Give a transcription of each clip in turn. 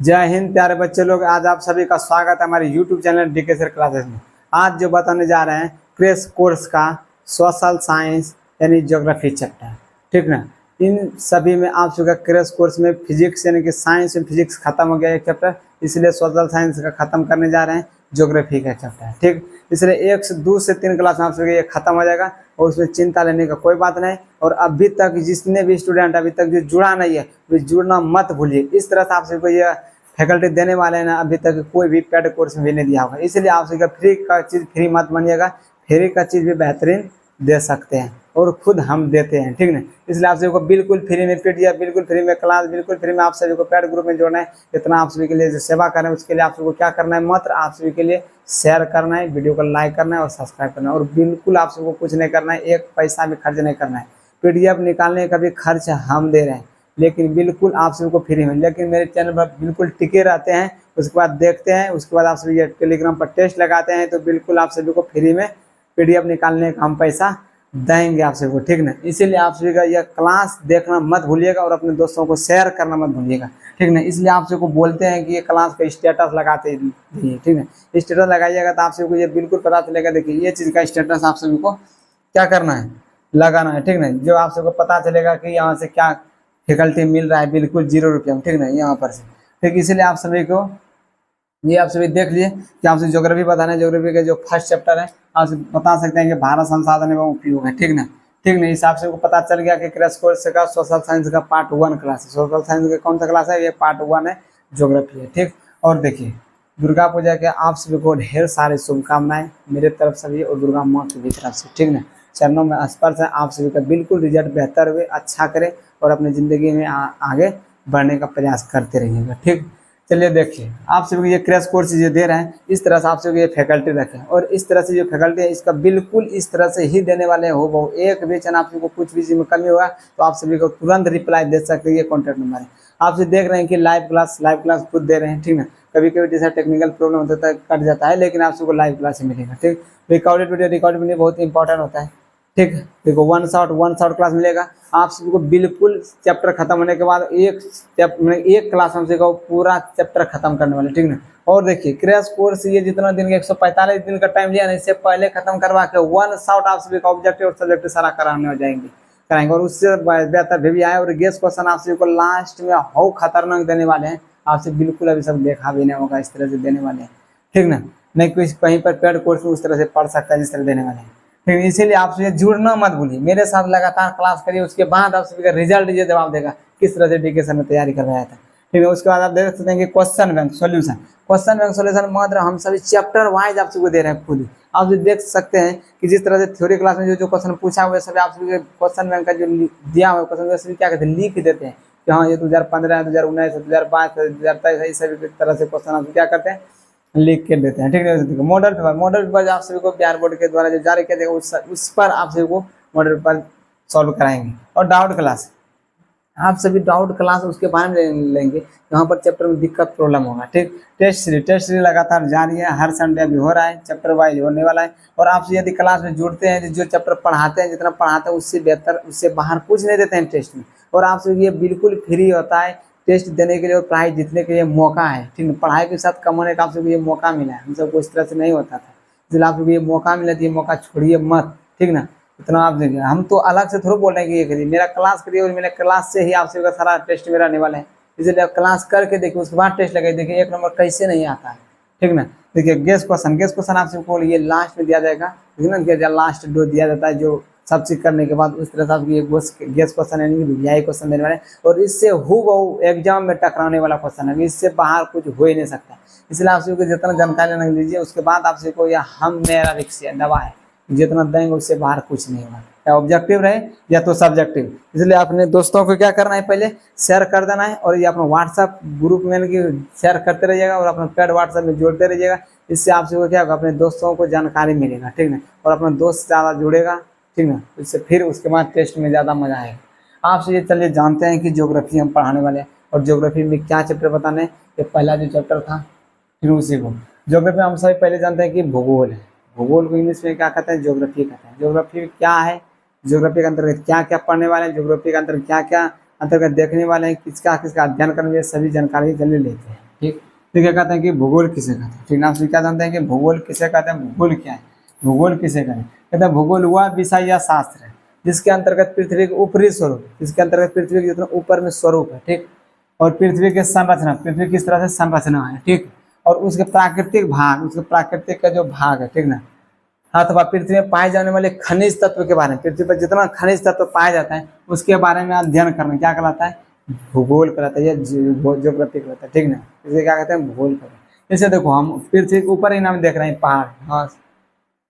जय हिंद प्यारे बच्चे लोग, आज आप सभी का स्वागत है हमारे YouTube channel DK sir classes में। आज जो बताने जा रहे हैं क्रैश कोर्स का सोशल साइंस यानी ज्योग्राफी चैप्टर, ठीक ना। इन सभी में आप सभी का क्रैश कोर्स में फिजिक्स यानी कि साइंस में फिजिक्स खत्म हो गया एक चैप्टर, इसलिए सोशल साइंस का खत्म करने जा रहे हैं ज्योग्राफी का चैप्टर, ठीक। इसलिए 1 से 2 से 3 क्लास में आप सभी ये खत्म हो जाएगा और उसमें चिंता लेने का कोई बात नहीं। और अभी तक जितने भी स्टूडेंट अभी तक जो जुड़ा नहीं है वो जुड़ना मत भूलिए। इस तरह से आप सभी को ये फैकल्टी देने वाले हैं ना, अभी तक कोई भी पेड कोर्स में भी नहीं दिया होगा, इसलिए आप सभी का फ्री का चीज़ फ्री मत बनिएगा। फ्री का चीज़ भी बेहतरीन दे सकते हैं और खुद हम देते हैं, ठीक ना। इसलिए आप सभी को बिल्कुल फ्री में पीडीएफ, बिल्कुल फ्री में क्लास, बिल्कुल फ्री में आप सभी को पेड ग्रुप में जोड़ना है। इतना आप सभी के लिए जो सेवा कर रहे हैं उसके लिए आप सभी को क्या करना है, मात्र आप सभी के लिए शेयर करना है, वीडियो को लाइक करना है और सब्सक्राइब करना है। और बिल्कुल आप सभी को कुछ नहीं करना है, एक पैसा भी खर्च नहीं करना है। पीडीएफ निकालने का भी खर्च हम दे रहे हैं, लेकिन बिल्कुल आप सभी को फ्री में। लेकिन मेरे चैनल पर बिल्कुल टिके रहते हैं, उसके बाद देखते हैं, उसके बाद आप सभी ये टेलीग्राम पर टेस्ट लगाते हैं, तो बिल्कुल आप सभी को फ्री में पीडीएफ निकालने का हम पैसा देंगे आप सभी को, ठीक ना। इसीलिए आप सभी का यह क्लास देखना मत भूलिएगा और अपने दोस्तों को शेयर करना मत भूलिएगा, ठीक ना। इसलिए आप सभी को बोलते हैं कि ये क्लास का स्टेटस लगाते रहिए, ठीक ना। स्टेटस लगाइएगा तो आप सभी को ये बिल्कुल पता चलेगा। देखिए ये चीज़ का स्टेटस आप सभी को क्या करना है, लगाना है, ठीक ना। जो आप सबको पता चलेगा कि यहाँ से क्या फैकल्टी मिल रहा है, बिल्कुल 0 रुपये में, ठीक ना, यहाँ पर से, ठीक। इसलिए आप सभी को ये आप सभी देख लिए कि आपसे ज्योग्राफी बताना है। ज्योग्राफी का जो फर्स्ट चैप्टर है आप बता सकते हैं कि भारत संसाधन एवं उपयोग है, ठीक ना, ठीक ना। इस हिसाब से पता चल गया कि क्रैश कोर्स का सोशल साइंस का पार्ट 1 क्लास है। सोशल साइंस का कौन सा क्लास है, ये पार्ट 1 है, ज्योग्राफी है, ठीक। और देखिए दुर्गा पूजा के आप सभी को ढेर सारी शुभकामनाएं मेरे तरफ से भी और दुर्गा माँ की भी तरफ से, ठीक ना। चरणों में स्पर्श है, आप सभी का बिल्कुल रिजल्ट बेहतर हुए, अच्छा करें और अपनी ज़िंदगी में आगे बढ़ने का प्रयास करते रहिएगा, ठीक। चलिए देखिए आप सभी को ये क्रैश कोर्स ये दे रहे हैं, इस तरह से आप सभी को ये फैकल्टी रखें और इस तरह से जो फैकल्टी है इसका बिल्कुल इस तरह से ही देने वाले हैं। हो बहु एक भी चैनल आप सभी को कुछ भी चीज़ में कमी होगा तो आप सभी को तुरंत रिप्लाई दे सकते हैं। ये कॉन्टैक्ट नंबर है। आप सभी देख रहे हैं कि लाइव क्लास खुद दे रहे हैं, ठीक है। कभी कभी जैसा टेक्निकल प्रॉब्लम होता है कट जाता है, लेकिन आप सबको लाइव क्लास ही मिलेगा, ठीक। रिकॉर्डेड वीडियो बहुत इंपॉर्टेंट होता है, ठीक। देखो वन शॉट क्लास मिलेगा आप सभी को। बिल्कुल चैप्टर खत्म होने के बाद एक क्लास हम सभी पूरा चैप्टर खत्म करने वाले, ठीक ना। और देखिए क्रैश कोर्स ये जितना दिन का 145 दिन का टाइम लिया ना, इससे पहले खत्म करवा के वन शॉट आप सभी का ऑब्जेक्टिव और सब्जेक्टिव सारा कराएंगे और उससे बेहतर भी आए। और गेस्ट क्वेश्चन आप सभी को लास्ट में हाउ खतरनाक देने वाले हैं, आपसे बिल्कुल अभी सब देखा भी नहीं होगा, इस तरह से देने वाले हैं, ठीक ना। नहीं कोई कहीं पर पेड कोर्स में उस तरह से पढ़ सकता है जिस तरह देने वाले हैं, ठीक। इसीलिए आप सभी जुड़ना मत भूलिए, मेरे साथ लगातार क्लास करिए, उसके बाद आप सभी का रिजल्ट ये जवाब देगा किस तरह से डीके में तैयारी करवाया था, ठीक है। उसके बाद आप देख सकते हैं कि क्वेश्चन बैंक सोल्यूशन मात्र हम सभी चैप्टर वाइज आप सबको दे रहे हैं खुद ही। आप देख सकते हैं कि जिस तरह से थ्योरी क्लास में जो क्वेश्चन पूछा हुआ है सभी आप सभी क्वेश्चन बैंक का जो दिया हुआ क्वेश्चन सभी क्या कहते हैं, लिख देते हैं कि हाँ ये 2015 है, 2019 है, 2022 है, 2023 है, इस सभी तरह से क्वेश्चन आप क्या करते हैं लिख के देते हैं, ठीक है। मॉडल पेपर आप सभी को बिहार बोर्ड के द्वारा जो जारी किया जाएगा उस पर आप सभी को मॉडल पेपर सॉल्व कराएंगे। और डाउट क्लास आप सभी डाउट क्लास उसके बारे में लेंगे यहाँ पर चैप्टर में दिक्कत प्रॉब्लम होगा, ठीक। टेस्ट सीरीज लगातार जारी है, हर संडे अभी हो रहा है, चैप्टर वाइज होने वाला है। और आप यदि क्लास में जुड़ते हैं, जो चैप्टर पढ़ाते हैं जितना पढ़ाते हैं उससे बेहतर उससे बाहर कुछ नहीं देते हैं टेस्ट में। और आप सभी ये बिल्कुल फ्री होता है टेस्ट देने के लिए और प्राइज जीतने के लिए मौका है, ठीक है। पढ़ाई के साथ कमाने का आप सबको ये मौका मिला है, हम सबको इस तरह से नहीं होता था, इसलिए आप सबको ये मौका मिला तो ये मौका छोड़िए मत, ठीक ना। इतना आप देखिए, हम तो अलग से थोड़ा बोल रहे हैं कि ये करिए, मेरा क्लास करिए और मेरे क्लास से ही आप सबका सारा टेस्ट मेरा आने वाला है। इसलिए आप क्लास करके देखिए, उसके बाद टेस्ट लगाइए, देखिए 1 नंबर कैसे नहीं आता है, ठीक ना। देखिए गेस्ट क्वेश्चन आप सबको ये लास्ट में दिया जाएगा, ठीक ना, कि लास्ट डो दिया जाता है जो सब चीज करने के बाद उस तरह से आपको ये गेस्ट क्वेश्चन यानी कि वीआई क्वेश्चन देने वाले और इससे हूबहू एग्जाम में टकराने वाला क्वेश्चन है, इससे बाहर कुछ हो ही नहीं सकता। इसलिए आप सभी को जितना जानकारी लेना लीजिए, उसके बाद आप सभी को यह हम मेरा रिक्स दवा है, जितना देंगे उससे बाहर कुछ नहीं होगा, या ऑब्जेक्टिव रहे या तो सब्जेक्टिव। इसलिए अपने दोस्तों को क्या करना है, पहले शेयर कर देना है और ये अपना व्हाट्सएप ग्रुप में शेयर करते रहिएगा और अपना पेड व्हाट्सएप में जोड़ते रहिएगा। इससे आप सबको क्या होगा, अपने दोस्तों को जानकारी मिलेगा, ठीक ना। और अपना दोस्त ज़्यादा जुड़ेगा, ठीक ना, इससे फिर उसके बाद टेस्ट में ज़्यादा मजा आएगा। आपसे ये चलिए जानते हैं कि ज्योग्राफी हम पढ़ाने वाले हैं और ज्योग्राफी में क्या चैप्टर बताने। ये पहला जो चैप्टर था फिर उसी को ज्योग्राफी हम सभी पहले जानते हैं कि भूगोल है। भूगोल को इंग्लिश में क्या कहते हैं, ज्योग्राफी कहते हैं। ज्योग्राफी क्या है, ज्योग्राफी के अंतर्गत क्या क्या पढ़ने वाले हैं, ज्योग्राफी के अंतर्गत क्या क्या अंतर्गत देखने वाले हैं, किसका किसका अध्ययन करने सभी जानकारी जल्दी लेते हैं। ठीक। तो क्या कहते हैं कि भूगोल किसे कहते हैं, ठीक ना। आप क्या जानते हैं कि भूगोल किसे कहते हैं, भूगोल क्या है, भूगोल किसे कहते हैं। कहते हैं भूगोल वह विषय या शास्त्र है जिसके अंतर्गत पृथ्वी के ऊपरी स्वरूप, जिसके अंतर्गत पृथ्वी के जितना ऊपर में स्वरूप है, ठीक, और पृथ्वी के संरचना, पृथ्वी किस तरह से संरचना है, ठीक, और उसके प्राकृतिक भाग, उसके प्राकृतिक का जो भाग है, ठीक ना, अथवा पृथ्वी में पाए जाने वाले खनिज तत्व के बारे में, पृथ्वी पर जितना खनिज तत्व पाया जाता है उसके बारे में अध्ययन करना क्या कहलाता है, भूगोल कहलाता है या ज्योग्राफी कहलाता है, ठीक ना। इसे क्या कहते हैं, भूगोल कहते हैं। जैसे देखो हम पृथ्वी के ऊपर ही नाम देख रहे हैं पहाड़, हाँ,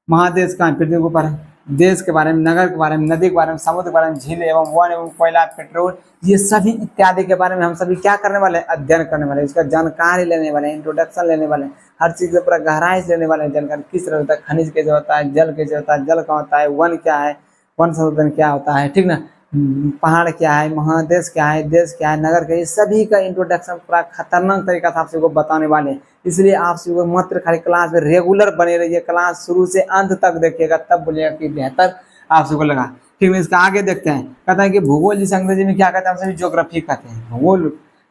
महादेश कहाँ है, पृथ्वी के ऊपर है। देश के बारे में, नगर के बारे में, नदी के बारे में, समुद्र के बारे में, झील एवं वन एवं कोयला, पेट्रोल, ये सभी इत्यादि के बारे में हम सभी क्या करने वाले हैं, अध्ययन करने वाले हैं, इसका जानकारी लेने वाले हैं, इंट्रोडक्शन लेने वाले हैं, हर चीज़ के ऊपर गहराई से लेने वाले हैं जानकारी, किस तरह होता है, खनिज कैसे होता है, जल कैसे होता है, जल कहाँ होता है, वन क्या है, वन संवर्धन क्या होता है, ठीक ना, पहाड़ क्या है, महादेश क्या है, देश क्या है, नगर क्या है, ये सभी का इंट्रोडक्शन पूरा खतरनाक तरीका से आप सबको बताने वाले हैं। इसलिए आप सबको मात्र खाली क्लास में रेगुलर बने रहिए, क्लास शुरू से अंत तक देखिएगा, तब बोलिएगा कि बेहतर आप सबको लगा। ठीक है, इसका आगे देखते हैं। कहता है कि भूगोल जिसे अंग्रेजी में क्या कहते हैं, हम सभी ज्योग्राफी कहते हैं। भूगोल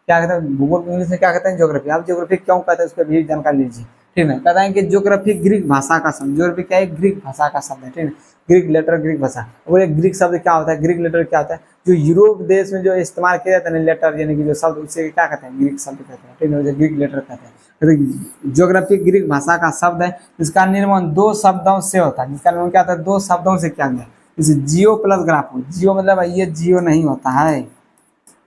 क्या कहते हैं, भूगोल इंग्लिश में क्या कहते हैं, ज्योग्राफी। आप ज्योग्राफी क्यों कहते हैं उसके भी जानकारी लीजिए, ठीक है। कहता है कि ज्योग्राफी ग्रीक भाषा का शब्द, ज्योग्राफी क्या है, ग्रीक भाषा का शब्द है, ठीक है। ग्रीक लेटर, ग्रीक भाषा। और ग्रीक शब्द क्या होता है, ग्रीक लेटर क्या होता है, जो यूरोप देश में जो इस्तेमाल किया जाता है लेटर, यानी कि जो शब्द, उसे क्या कहते हैं, ग्रीक शब्द कहते हैं, ठीक है, ग्रीक लेटर कहते हैं। ज्योग्राफी ग्रीक भाषा का शब्द है जिसका निर्माण दो शब्दों से होता है, जिसका निर्माण क्या होता है, दो शब्दों से किया गया। जैसे जियो प्लस ग्राफो, जियो मतलब ये जियो नहीं होता है,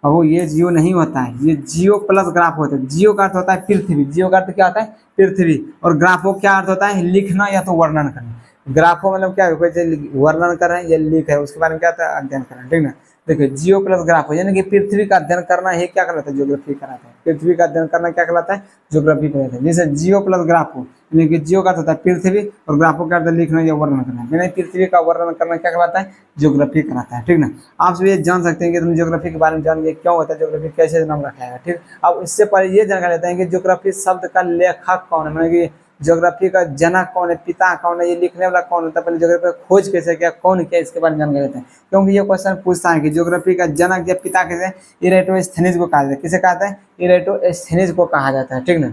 और वो ये जियो नहीं होता है, ये जियो प्लस ग्राफ होता है। जियो का अर्थ होता है पृथ्वी, जियो का अर्थ क्या होता है, पृथ्वी, और ग्राफो क्या अर्थ होता है, लिखना या तो वर्णन करना। ग्राफो मतलब क्या है, कोई वर्णन कर रहे हैं, ये लिख है, उसके बारे में क्या होता है, अध्ययन करना, ठीक ना। देखिए जियो प्लस ग्राफो यानी कि पृथ्वी का अध्ययन करना है, क्या कहलाता है, ज्योग्राफी कहलाता है। पृथ्वी का अध्ययन करना क्या कहलाता है, ज्योग्राफी कहलाता है। जैसे जियो प्लस ग्राफो यानी कि जियो का होता है पृथ्वी, और ग्राफो का अर्थ लिखना या वर्णन करना, यानी पृथ्वी का वर्णन करना क्या कहलाता है, ज्योग्राफी कहलाता है, ठीक ना। आप सब ये जान सकते हैं कि तुम ज्योग्राफी के बारे में जान गए, क्यों होता है ज्योग्राफी, कैसे नाम रखा है, ठीक। अब इससे पहले ये जानकारी लेते हैं कि ज्योग्राफी शब्द का लेखक कौन है, मतलब कि ज्योग्राफी का जनक कौन है, पिता कौन है, ये लिखने वाला कौन होता है, पहले ज्योग्राफी का खोज कैसे किया, कौन किया, इसके बारे में जानकारी लेते हैं। क्योंकि ये क्वेश्चन पूछता है कि ज्योग्राफी का जनक या पिता किसे, इरेटोस्थेनीज को कहा जाता है। किसे कहते हैं, इरेटोस्थेनीज को कहा जाता है, ठीक ना।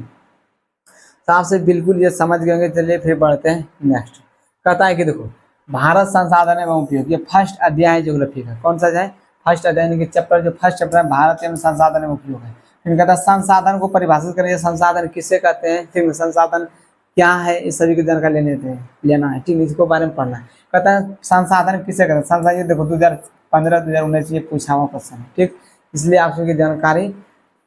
तो आपसे बिल्कुल ये समझ गए। चलिए फिर बढ़ते हैं नेक्स्ट। कहता है कि देखो भारत संसाधन एवं उपयोग, ये फर्स्ट अध्याय है ज्योग्राफी का। कौन सा अध्याय, फर्स्ट अध्याय, यानी कि चैप्टर, जो फर्स्ट चैप्टर है भारत एवं संसाधन एवं उपयोग है। फिर कहता है संसाधन को परिभाषित करें, संसाधन किसे कहते हैं, ठीक है, संसाधन क्या है, इस सभी की जानकारी लेना है, ठीक है, इसको बारे में पढ़ना है। कहता है संसाधन किसे कहते हैं, संसाधन, ये देखो 2015 2019 ये पूछा हुआ क्वेश्चन है, ठीक, इसलिए आप सबकी जानकारी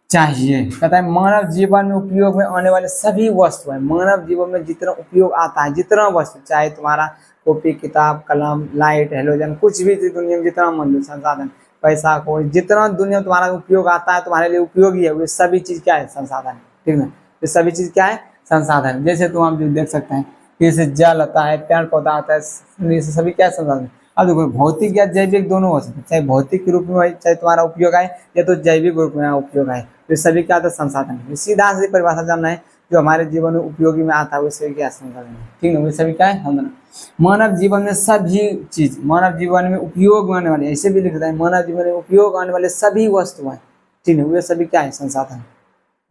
चाहिए। कहता है मानव जीवन में उपयोग में आने वाले सभी वस्तु है, मानव जीवन में जितना उपयोग आता है, जितना वस्तु, चाहे तुम्हारा कॉपी, किताब, कलम, लाइट, हेलोजन, कुछ भी दुनिया में जितना मान लो संसाधन, पैसा, कोई, जितना दुनिया में तुम्हारा उपयोग आता है, तुम्हारे लिए उपयोगी है, वो सभी चीज क्या है, संसाधन, ठीक है। ये सभी चीज क्या है, संसाधन। जैसे तुम हम जो देख सकते हैं, जैसे जल आता है, पेड़ पौधा आता है, सभी क्या संसाधन। अब देखो भौतिक या जैविक दोनों हो सकते हैं, चाहे भौतिक रूप में, चाहे तुम्हारा उपयोग आए, या तो जैविक रूप में उपयोग आए, तो सभी क्या आता है, संसाधन है। सीधा से परिभाषा जानना है, जो हमारे जीवन में उपयोगी में आता है वो सभी क्या संसाधन है, ठीक है, वो सभी क्या है, हम मानव जीवन में सभी चीज, मानव जीवन में उपयोग में आने वाले, ऐसे भी लिखता है मानव जीवन में उपयोग आने वाले सभी वस्तुएं, ठीक है, वे सभी क्या है, संसाधन।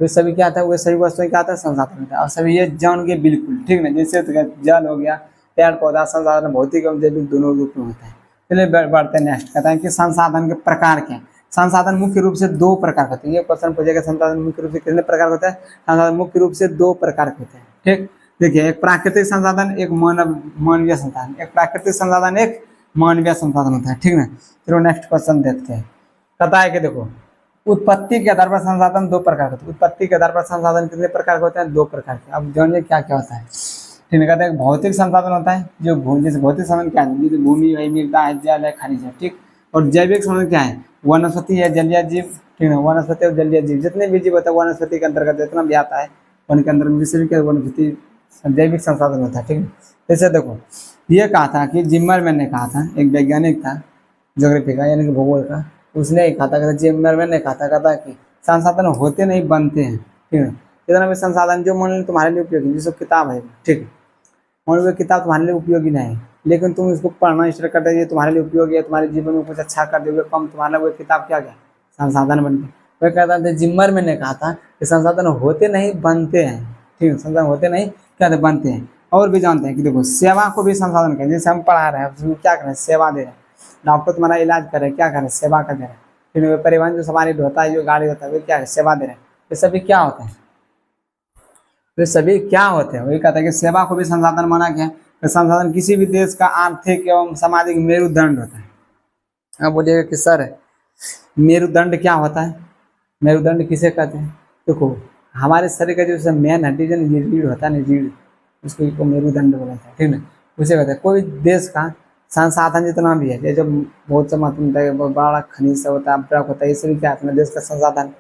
वे सभी क्या आता है, वे सभी वस्तुएं क्या आता है, संसाधन होता है। और सभी ये जान के बिल्कुल, ठीक ना। जैसे तो जल हो गया, पेड़ पौधा, संसाधन भौतिक और जैविक दोनों रूप में होता है। चलिए बढ़ते हैं नेक्स्ट। कहता है कि संसाधन के प्रकार क्या है। संसाधन मुख्य रूप से दो प्रकार होते हैं। ये क्वेश्चन पूछेगा संसाधन मुख्य रूप से कितने प्रकार होता है, संसाधन मुख्य रूप से दो प्रकार के होते हैं, ठीक। देखिए एक प्राकृतिक संसाधन, एक मानवीय संसाधन, एक प्राकृतिक संसाधन, एक मानवीय संसाधन होता है, ठीक ना। चलो नेक्स्ट क्वेश्चन देखते हैं। कहता है कि देखो उत्पत्ति के आधार पर संसाधन दो प्रकार के होते हैं। उत्पत्ति के आधार पर संसाधन कितने प्रकार के होते हैं, दो प्रकार के। अब जानिए क्या क्या होता है, ठीक है। कहते हैं भौतिक संसाधन होता है, जो जैसे भौतिक संसाधन क्या है, जैसे भूमि है, मृदा है, जल है, खनिज है, ठीक। और जैविक संसाधन क्या है, वनस्पति है, जलीय जीव, ठीक है, वनस्पति और जलीय जीव, जितने भी जीव होता है वनस्पति के अंतर्गत जितना भी आता है, उनके अंदर विषय क्या वनस्पति जैविक संसाधन होता है, ठीक है। जैसे देखो ये कहा था कि जिम्मरमैन ने कहा था, एक वैज्ञानिक था ज्योग्राफी का यानी कि भूगोल का, उसने कहा था, जिम्मरमैन ने कहा था कि संसाधन होते नहीं बनते हैं, ठीक है। जितना भी संसाधन जो मान लो तुम्हारे लिए उपयोगी, जैसे किताब है, ठीक है, मान लो किताब तुम्हारे लिए उपयोगी नहीं है, लेकिन तुम इसको पढ़ना स्टार्ट कर दोगे, तुम्हारे लिए उपयोगी है, तुम्हारे जीवन में कुछ अच्छा कर दोगे, कम तुम्हारा वो किताब क्या गया, संसाधन बन गया। वह कहता था जिम्मरमैन ने कहा था कि संसाधन होते नहीं बनते हैं, ठीक है, संसाधन होते नहीं क्या होते बनते हैं। और भी जानते हैं कि देखो सेवा को भी संसाधन करें, जैसे हम पढ़ा रहे हैं उसमें क्या करें, सेवा दे रहे हैं, डॉक्टर तुम्हारा इलाज कर रहे हैं, क्या करें, सेवा कर दे रहे हैं। फिर परिवहन जो सवारी होता है, जो गाड़ी होता है, वो क्या है, सेवा दे रहे हैं। ये सभी क्या होते हैं, ये सभी क्या होते हैं, वही कहता है कि सेवा को भी संसाधन माना गया। तो संसाधन किसी भी देश का आर्थिक एवं सामाजिक मेरुदंड होता है। अब बोलिएगा कि सर मेरुदंड क्या होता है, मेरुदंड किसे कहते हैं। देखो हमारे शरीर का जो मेन हड्डी जो रीढ़ होता है ना, रीढ़, उसको मेरुदंड बोला जाता है, ठीक ना, उसे कहते हैं। कोई देश का संसाधन जितना भी है, जब बहुत सा मतलब बड़ा खनिज से होता है, अब्रक होता है, ये सभी क्या है अपने देश का संसाधन,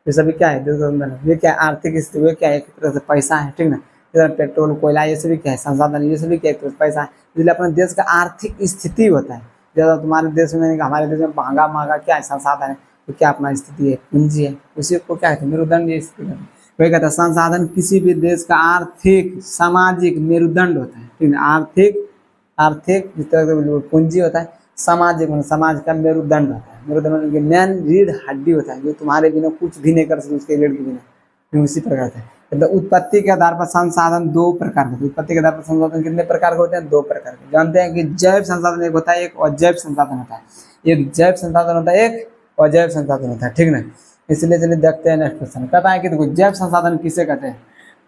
ये सभी क्या है देश का संसाधन। ये क्या है आर्थिक स्थिति, ये क्या है एक तरह से पैसा है, ठीक ना, इधर पेट्रोल कोयला ये सभी क्या है संसाधन, ये सभी क्या है पैसा है। इसलिए अपने देश का आर्थिक स्थिति होता है। जैसा तुम्हारे देश में, हमारे देश में महंगा महंगा क्या है संसाधन है, तो क्या अपना स्थिति है, पूंजी है, उसी को क्या है मेरुदंड ये स्थिति है। वही कहता है संसाधन किसी भी देश का आर्थिक सामाजिक मेरुदंड होता है, ठीक है, आर्थिक आर्थिक जिस तरह से पूंजी होता है, सामाजिक मतलब समाज का मेरुदंड होता है। मेरुदंड की मेन रीढ़ हड्डी होता है, जो तुम्हारे बिना कुछ भी नहीं कर सकते उसके रीढ़ के बिना, उसी प्रकार से। तो उत्पत्ति के आधार पर संसाधन दो प्रकार के, उत्पत्ति के आधार पर संसाधन कितने प्रकार के होते हैं, दो प्रकार के। जानते हैं कि जैव संसाधन एक होता है, एक अजैव संसाधन होता है। एक जैव संसाधन होता है, एक अजैव संसाधन होता है, ठीक ना। इसलिए चलिए देखते हैं नेक्स्ट क्वेश्चन। कहता है कि देखो जैव संसाधन किसे कहते हैं,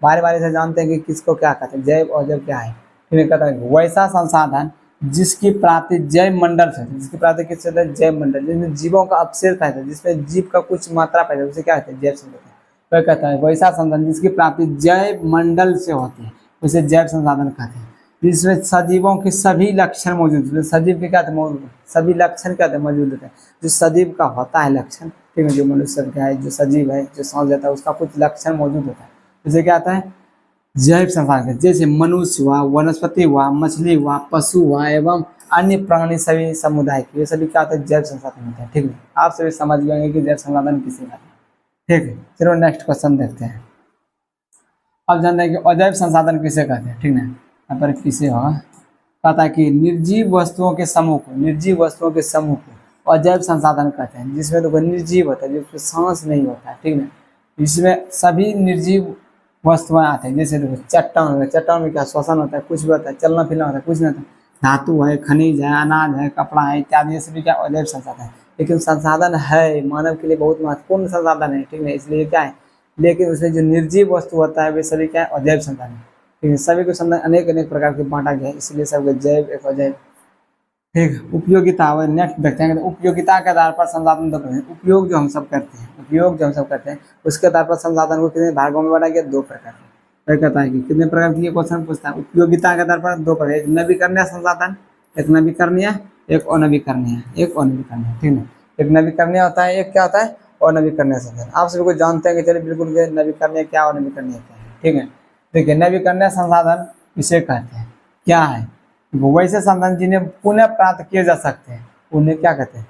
बारी बारी से जानते हैं कि किसको क्या कहते हैं, जैव अजैव क्या है। फिर कहता है वैसा संसाधन जिसकी प्राप्ति जैव मंडल से, जिसकी प्राप्ति किससे होता है, जैव मंडल, जिसमें जीवों का अपशेष पाया, जिसमें जीव का कुछ मात्रा पाया, उसे क्या कहते हैं, जैव संसाधन। वह कहता है वैसा संसाधन जिसकी प्राप्ति जैव मंडल से होती है, उसे जैव संसाधन कहते हैं। जिसमें सजीवों के सभी लक्षण मौजूद होते, सजीव के क्या मौजूद, सभी लक्षण क्या मौजूद होते हैं। जो सजीव का होता है लक्षण, ठीक है, जो मनुष्य का है, जो सजीव है, जो सांस लेता है, उसका कुछ लक्षण मौजूद होता है, उसे क्या आता है, जैव संसाधन। जैसे मनुष्य हुआ, वनस्पति हुआ, मछली हुआ, पशु हुआ एवं अन्य प्राणी सभी समुदाय के, ये सभी क्या होता है, जैव संसाधन होता है, ठीक है। आप सभी समझ गए कि जैव संसाधन किसे कहते हैं, ठीक है। चलो नेक्स्ट क्वेश्चन देखते हैं। अब जानते हैं कि अजैव संसाधन किसे कहते हैं, ठीक है। यहाँ पर किसे होगा, कहता है कि निर्जीव वस्तुओं के समूह को, निर्जीव वस्तुओं के समूह को अजैव संसाधन कहते हैं। जिसमें तो निर्जीव होता है, जिसमें सांस नहीं होता है, ठीक है। इसमें सभी निर्जीव वस्तुएं आते हैं। जैसे देखो चट्टान है, चट्टान में क्या श्वसन होता है, कुछ भी होता है, चलना फिरना होता है, कुछ नहीं होता। धातु है, खनिज है, अनाज है, कपड़ा है इत्यादि, ये सभी क्या अजैव संसाधन है। लेकिन संसाधन है, मानव के लिए बहुत महत्वपूर्ण संसाधन है, ठीक है, इसलिए क्या है। लेकिन उसमें जो निर्जीव वस्तु होता है वे सभी क्या है, अजैव संसाधन है, ठीक है। सभी को संसाधन अनेक अनेक प्रकार के बांटा गया है, इसलिए सबके जैव एक अजैव, ठीक। उपयोगिता, नेक्स्ट देखते हैं। उपयोगिता के आधार पर संसाधन दो प्रकार, उपयोग जो हम सब करते हैं, उपयोग जो हम सब करते हैं, उसके आधार पर संसाधन को कितने भागों में बांटा गया, दो प्रकार के। वह कहता है कि कितने प्रकार की, ये क्वेश्चन पूछता है। उपयोगिता के आधार पर दो प्रकार, एक नवीकरणीय संसाधन, एक नवीकरणीय, एक अनवीकरणीय, एक अनवीकरणीय, ठीक है। एक नवीकरणीय होता है, एक क्या होता है, अनवीकरणीय संसाधन। आप सभी को जानते हैं कि चलिए बिल्कुल नवीकरणीय क्या और अनवीकरणीय क्या है, ठीक है। देखिए नवीकरणीय संसाधन इसे कहते हैं, क्या है, वैसे संसाधन जिन्हें पुनः प्राप्त किए जा सकते हैं, उन्हें क्या कहते हैं,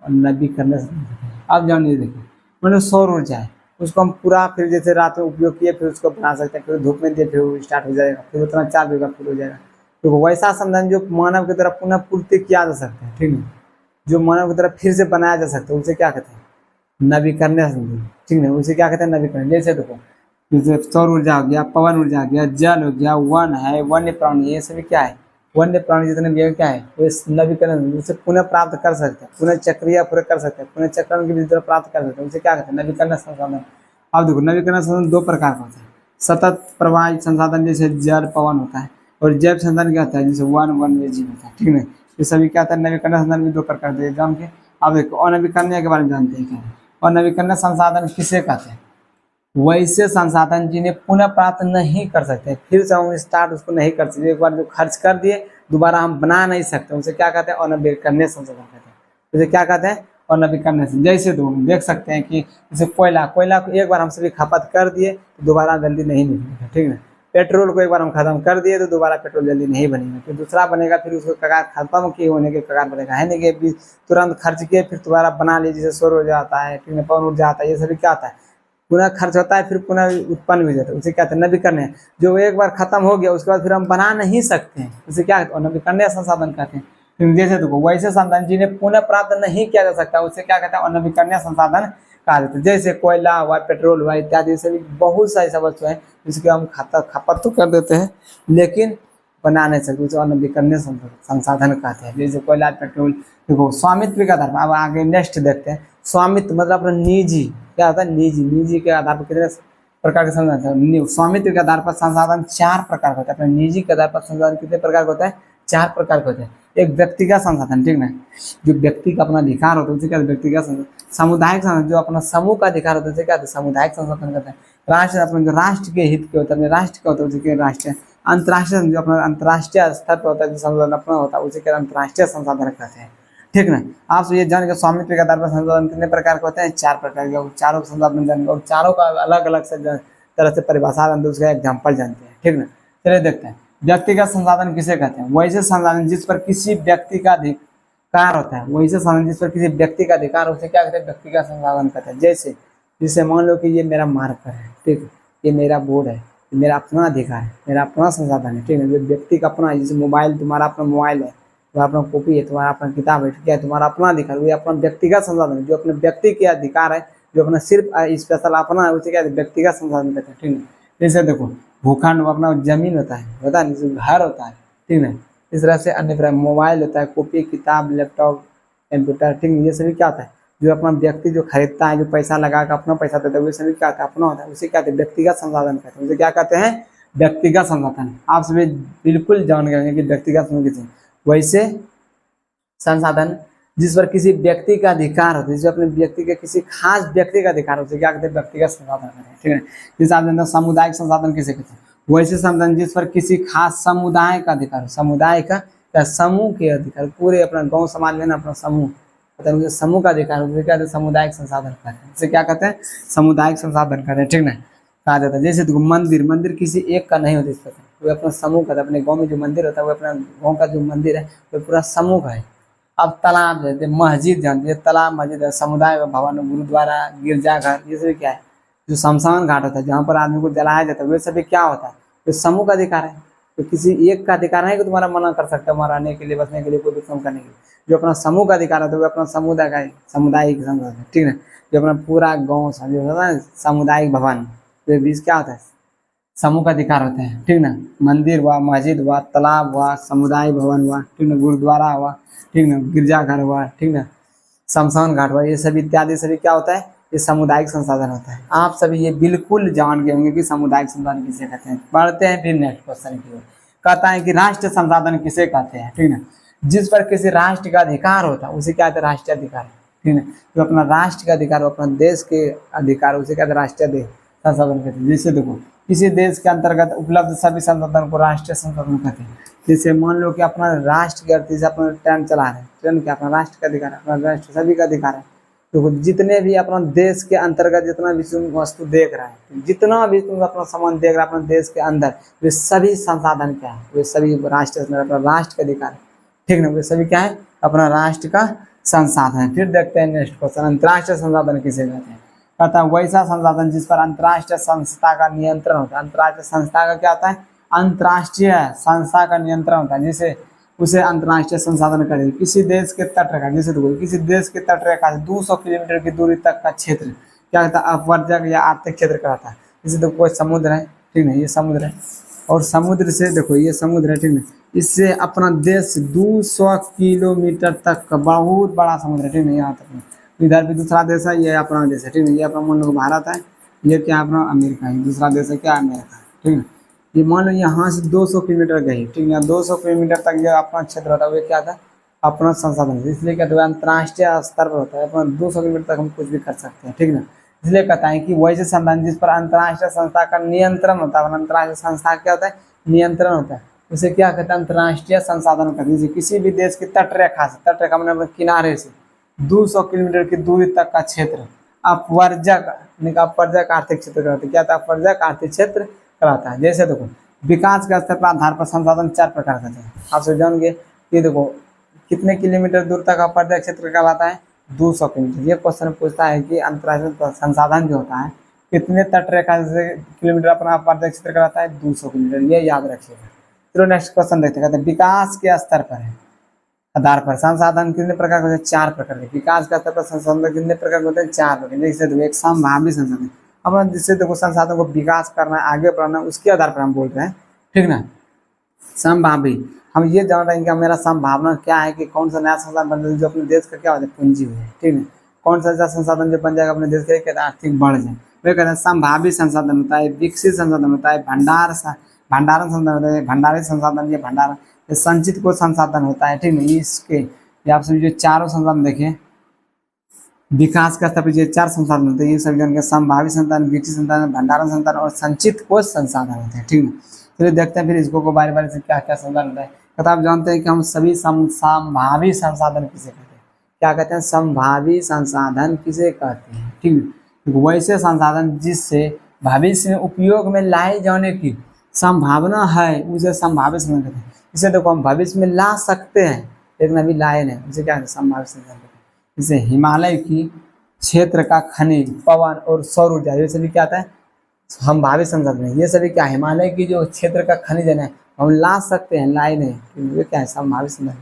नवीकरणीय संसाधन। अब जानिए देखिए, मतलब सौर ऊर्जा है, उसको हम पूरा फिर जैसे रात में उपयोग किए, फिर उसको बना सकते हैं, फिर धूप में दिए, फिर स्टार्ट हो जाएगा, फिर उतना चार्ज होगा, फिर हो जाएगा। तो वैसा संसाधन जो मानव की तरफ पुनः पूर्ति किया जा सकता है, ठीक है, जो मानव की तरफ फिर से बनाया जा सकता है, उसे क्या कहते हैं, नवीकरणीय संसाधन, ठीक है, उसे क्या कहते हैं, नवीकरण। जैसे देखो जैसे सौर ऊर्जा हो गया, पवन ऊर्जा हो गया, जल हो गया, वन है, वन्य प्राणी, ये सभी क्या है, वन्य प्राणी जितने भी क्या है, वो नवीकरण, उसे पुनः प्राप्त कर सकते हैं, पुनः चक्रिया पूरे कर सकते हैं, पुनः चक्रण की तरह प्राप्त कर सकते हैं, उसे क्या कहते हैं, नवीकरण संसाधन। अब देखो नवीकरण संसाधन दो प्रकार का होता है। सतत प्रवाही संसाधन जैसे जल पवन होता है, और जैव संसाधन क्या होता है, जैसे वन्य जीव होता है, ठीक है। ये सभी क्या होता है, नवीकरण संसाधन भी दो प्रकार के एग्जाम के। अब देखो अनवीकरणीय के बारे में जानते हैं क्या है। और नवीकरण संसाधन किसे कहते हैं, वैसे संसाधन जिन्हें पुनः प्राप्त नहीं कर सकते, फिर से हम स्टार्ट उसको नहीं कर सकते, एक बार जो खर्च कर दिए दोबारा हम बना नहीं सकते, उसे क्या कहते हैं, अनवीकरणीय संसाधन कहते हैं। उसे क्या कहते हैं, अनवीकरणीय। जैसे तो हम देख सकते हैं कि जैसे कोयला को एक बार हम सभी खपत कर दिए तो दोबारा जल्दी नहीं निकलेगा, ठीक है। पेट्रोल को एक बार हम खत्म कर दिए तो दोबारा पेट्रोल जल्दी नहीं बनेगा, फिर दूसरा बनेगा, फिर उसको कगार खत्म किए होने के कगार बनेगा, है नहीं कि तुरंत खर्च किए फिर दोबारा बना लीजिए। जैसे सौर ऊर्जा आता है, ठीक है, पवन ऊर्जा आता है, ये सभी क्या आता है, पुनः खर्च होता है, फिर पुनः उत्पन्न भी जाता है, उसे क्या कहते हैं, नवीकरणीय। जो एक बार खत्म हो गया उसके बाद फिर हम बना नहीं सकते हैं, उसे क्या कहते हैं, नवीकरणीय संसाधन कहते हैं। फिर जैसे देखो वैसे संसाधन जिन्हें पुनः प्राप्त नहीं किया जा सकता, उसे क्या कहते हैं, अनवीकरणीय संसाधन कहा जाता है। जैसे कोयला हुआ, पेट्रोल हुआ इत्यादि से भी बहुत सारी सब वस्तु है जिसकी हम खपत तो कर देते हैं लेकिन बना नहीं सकते, उसे अनवीकरणीय संसाधन कहते हैं। जैसे कोयला, पेट्रोल। देखो स्वामित्व के आधार पर, अब आगे नेक्स्ट देखते हैं। स्वामित्व मतलब अपना निजी, क्या होता है निजी, निजी के आधार पर कितने प्रकार के संसाधन। स्वामित्व के आधार पर संसाधन 4 प्रकार का होता है। अपने निजी के आधार पर संसाधन कितने प्रकार का होता है? 4 प्रकार का होता है। एक व्यक्तिगत संसाधन, ठीक ना, जो व्यक्ति का अपना अधिकार होता है उसे क्या व्यक्तिगत संसाधन। सामुदायिक संसाधन, जो अपना समूह का अधिकार होता है उसे क्या सामुदायिक संसाधन कहते हैं। राष्ट्र, अपने जो राष्ट्र के हित के होता है, अपने राष्ट्र का होता है उसे क्या राष्ट्रीय। अंतर्राष्ट्रीय, जो अपना अंतर्राष्ट्रीय स्तर पर होता है जो संसाधन अपना होता है उसे क्या अंतर्राष्ट्रीय संसाधन कहते हैं, ठीक ना। आप ये जान के स्वामित्व के आधार पर संसाधन कितने प्रकार के होते हैं? 4 प्रकार के। चारों संसाधन जान, और चारों का अलग अलग से तरह से परिभाषा उसका एग्जाम्पल जानते हैं, ठीक ना। चलिए देखते हैं व्यक्तिगत संसाधन किसे कहते हैं। वैसे संसाधन जिस पर किसी व्यक्ति का अधिकार होता है, वैसे संसाधन जिस पर किसी व्यक्ति का अधिकार उसे क्या कहते हैं? व्यक्तिगत संसाधन कहते हैं। जैसे मान लो कि ये मेरा मार्कर है, ठीक है, ये मेरा बोर्ड है, ये मेरा अपना अधिकार है, मेरा अपना संसाधन है, ठीक है। जो व्यक्ति का अपना है, जैसे मोबाइल, तुम्हारा अपना मोबाइल है, तुम्हारा अपना कॉपी है, तुम्हारा अपना किताब है, ठीक है, तुम्हारा अपना अधिकार, ये अपना व्यक्तिगत संसाधन है। जो अपने व्यक्ति के अधिकार है, जो अपना सिर्फ स्पेशल अपना है उसे क्या व्यक्तिगत संसाधन कहते हैं, ठीक है। जैसे देखो भूखंड अपना जमीन होता है ना, घर होता है, ठीक है। इस तरह से अन्य प्रकार मोबाइल होता है, कॉपी, किताब, लैपटॉप, कंप्यूटर, ठीक है। ये सभी क्या होता है? जो अपना व्यक्ति जो खरीदता है, जो पैसा लगा कर अपना पैसा देता है, वो सभी क्या होता है? अपना होता है, उसे क्या कहते हैं? व्यक्तिगत संसाधन कहते हैं। उसे क्या कहते हैं? व्यक्तिगत संसाधन। आप सभी बिल्कुल जान गए कि व्यक्तिगत संसाधन। वैसे संसाधन जिस पर किसी व्यक्ति का अधिकार होता है, जिस अपने व्यक्ति के किसी खास व्यक्ति का अधिकार होता है, क्या कहते हैं? व्यक्तिगत संसाधन कहते हैं, ठीक है। जैसे आप जानते हैं सामुदायिक संसाधन किसे कहते हैं। वैसे संसाधन जिस पर किसी खास समुदाय का अधिकार, समुदाय का या समूह के अधिकार, पूरे अपना गांव समाज में ना अपना समूह, मतलब समूह का अधिकार, उसे क्या कहते हैं? सामुदायिक संसाधन कहते हैं। इसे क्या कहते हैं? सामुदायिक संसाधन कहते हैं, ठीक ना, कहा जाता है। जैसे देखो मंदिर किसी एक का नहीं होता, इस प्रकार वो अपना समूह का, अपने गाँव में जो मंदिर होता है वो अपना गाँव का जो मंदिर है वो पूरा समूह का है। अब तालाब है, मस्जिद जानते हैं, तालाब, मस्जिद है, समुदाय भवन, गुरुद्वारा, गिरजाघर, ये सभी क्या है? जो शमशान घाट होता है जहाँ पर आदमी को जलाया जाता है, वे सभी क्या होता है? तो समूह का अधिकार है। तो किसी एक का अधिकार है कि तुम्हारा मना कर सकता है वहाँ रहने के लिए, बसने के लिए, कोई भी काम करने के लिए। जो अपना समूह का अधिकार है तो वो अपना समुदाय का है, सामुदायिक संसाधन, ठीक है। जो अपना पूरा गाँव जो होता है सामुदायिक भवन, तो बीच क्या होता है? समूह का अधिकार होते हैं, ठीक ना। मंदिर हुआ, मस्जिद हुआ, तालाब हुआ, समुदाय भवन हुआ, ठीक ना, गुरुद्वारा हुआ, ठीक ना, गिरजाघर हुआ, ठीक ना, शमशान घाट हुआ, ये सभी इत्यादि सभी क्या होता है? ये सामुदायिक संसाधन होता है। आप सभी ये बिल्कुल जान गए होंगे कि सामुदायिक संसाधन किसे कहते हैं। पढ़ते हैं फिर नेक्स्ट क्वेश्चन की ओर। कहता है कि राष्ट्रीय संसाधन किसे कहते हैं, ठीक ना। जिस पर किसी राष्ट्र का अधिकार होता है उसे क्या कहते हैं? राष्ट्रीय अधिकार, ठीक ना। जो अपना राष्ट्र का अधिकार, अपना देश के अधिकार, उसे कहते हैं राष्ट्रीय संसाधन कहते हैं। जैसे देखो किसी देश के अंतर्गत उपलब्ध सभी संसाधन को राष्ट्रीय संसाधन कहते हैं। जैसे मान लो कि अपना राष्ट्र के अर्थ से अपना ट्रेन चला रहे हैं, ट्रेन क्या अपना राष्ट्र का अधिकार है, अपना राष्ट्र सभी का अधिकार है। तो जितने भी अपना देश के अंतर्गत जितना भी तुम वस्तु देख रहा है, जितना भी तुम अपना सामान देख रहा है अपना देश के अंदर, वे सभी संसाधन क्या है? वे सभी राष्ट्र, अपना राष्ट्र का अधिकार है, ठीक ना। वे सभी क्या है? अपना राष्ट्र का संसाधन है। फिर देखते हैं नेक्स्ट क्वेश्चन, अंतर्राष्ट्रीय संसाधन किसे कहते हैं। कहता है वैसा संसाधन जिस पर अंतर्राष्ट्रीय संस्था का नियंत्रण होता है। अंतर्राष्ट्रीय संस्था का क्या होता है? अंतर्राष्ट्रीय संस्था का नियंत्रण होता है, जैसे उसे अंतर्राष्ट्रीय संसाधन करें। किसी देश के तट रेखा, जैसे तो किसी देश के तट रेखा से 200 किलोमीटर की दूरी तक का क्षेत्र क्या कहता है? अपवर्जक या आर्थिक क्षेत्र कहलाता है। जैसे तो कोई समुद्र है, ठीक है, ये समुद्र है, और समुद्र से देखो ये समुद्र है, ठीक है, इससे अपना देश 200 किलोमीटर तक का बहुत बड़ा समुद्र है, ठीक है। यहाँ तक इधर भी दूसरा देश है, ये अपना देश है, ठीक है। ये अपना मान लो भारत है, ये क्या अपना अमेरिका है, दूसरा देश है क्या? अमेरिका, ठीक है। ये मान लो यहाँ से 200 किलोमीटर गई, ठीक है, 200 किलोमीटर तक ये अपना क्षेत्र होता है, वो क्या था? अपना संसाधन, इसलिए कहते हैं अंतर्राष्ट्रीय स्तर पर होता है। अपना 200 किलोमीटर तक हम कुछ भी कर सकते हैं, ठीक ना। इसलिए कहता है कि वैसे संसाधन जिस पर अंतर्राष्ट्रीय संस्था का नियंत्रण होता है। अंतर्राष्ट्रीय संस्था क्या होता है? नियंत्रण होता है, उसे क्या कहते हैं? अंतर्राष्ट्रीय संसाधन कहते हैं। जैसे किसी भी देश की तट रेखा से, तट रेखा मतलब किनारे से 200 किलोमीटर की दूरी तक का क्षेत्र अपवर्जक, अपवर्जक आर्थिक क्षेत्र कहते हैं। क्या था? अपवर्जक आर्थिक क्षेत्र कहलाता है। जैसे देखो विकास के स्तर पर आधार पर संसाधन 4 प्रकार के हैं। आपसे जानेंगे कि देखो कितने किलोमीटर दूर तक अपवर्जक क्षेत्र कहलाता है? 200 किलोमीटर। ये क्वेश्चन पूछता है कि अंतर्राष्ट्रीय संसाधन जो होता है कितने तट रेखा से किलोमीटर अपना अपवर्जक क्षेत्र कहलाता है? 200 किलोमीटर, ये याद रखिएगा। चलो नेक्स्ट क्वेश्चन देखते हैं। कहते हैं विकास के स्तर पर है, आधार पर संसाधन कितने प्रकार के होते हैं? 4 प्रकार के। विकास का स्तर पर संसाधन कितने प्रकार के होते हैं? 4 प्रकार। जैसे देखो एक संभावित संसाधन, अब जिससे देखो संसाधन को विकास करना है, आगे बढ़ाना, उसके आधार पर हम बोल रहे हैं, ठीक ना। संभावी, हम ये जान रहे हैं कि मेरा संभावना क्या है कि कौन सा नया संसाधन बन जाए जो अपने देश का क्या होता है? पूंजी हो, ठीक है। कौन सा ऐसा संसाधन जो बन जाएगा अपने देश का आर्थिक बढ़ जाए, वे कहते हैं संभावित संसाधन होता है, विकसित संसाधन होता है, भंडारण संसाधन होता है, भंडारित संसाधन, ये भंडारण, ये संचित को संसाधन होता है, ठीक है। इसके ये आप सभी जो चारों संसाधन देखें, विकास का स्तर पर ये 4 संसाधन होते हैं, ये सभी जान के संभावित संसाधन, विकसित संसाधन, भंडारण संसाधन और संचित कोष संसाधन होते हैं, ठीक है। चलिए देखते हैं फिर इसको को बारी बारी से क्या क्या संसाधन होता है। तो आप जानते हैं कि हम सभी संभावित संसाधन किसे कहते हैं? क्या कहते हैं? संभावित संसाधन किसे कहते हैं, ठीक है। वैसे संसाधन जिससे भविष्य में उपयोग में लाए जाने की संभावना है, उसे संभावित संसाधन कहते हैं। इसे देखो हम भविष्य में ला सकते हैं लेकिन अभी लाए नहीं, उसे क्या कहते हैं? संभावित संसाधन कहते हैं। जैसे हिमालय की क्षेत्र का खनिज, पवन और सौर ऊर्जा, ये सभी क्या आता है? संभावित संसाधन है। ये सभी क्या, हिमालय की जो क्षेत्र का खनिज है ना, हम ला सकते हैं, लाए नहीं, ये क्या है? संभावित संसाधन।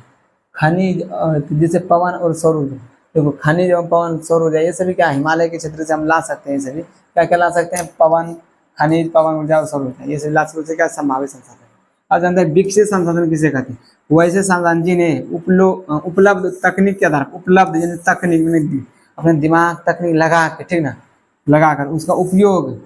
खनिज जैसे पवन और सौर ऊर्जा, देखो खनिज एवं पवन सौर ऊर्जा, ये सभी क्या, हिमालय के क्षेत्र से हम ला सकते हैं। ये सभी क्या क्या ला सकते हैं? पवन, खनिज, पवन ऊर्जा और सौर ऊर्जा, ये सभी ला सकते हैं। क्या? संभावित संसाधन। अब जानते हैं विकसित संसाधन किसे कहते हैं? वैसे संसाधन जिन्हें उपलब्ध तकनीक के आधार पर, उपलब्ध यानी तकनीक, अपने दिमाग तकनीक लगा के, ठीक ना, लगा कर उसका उपयोग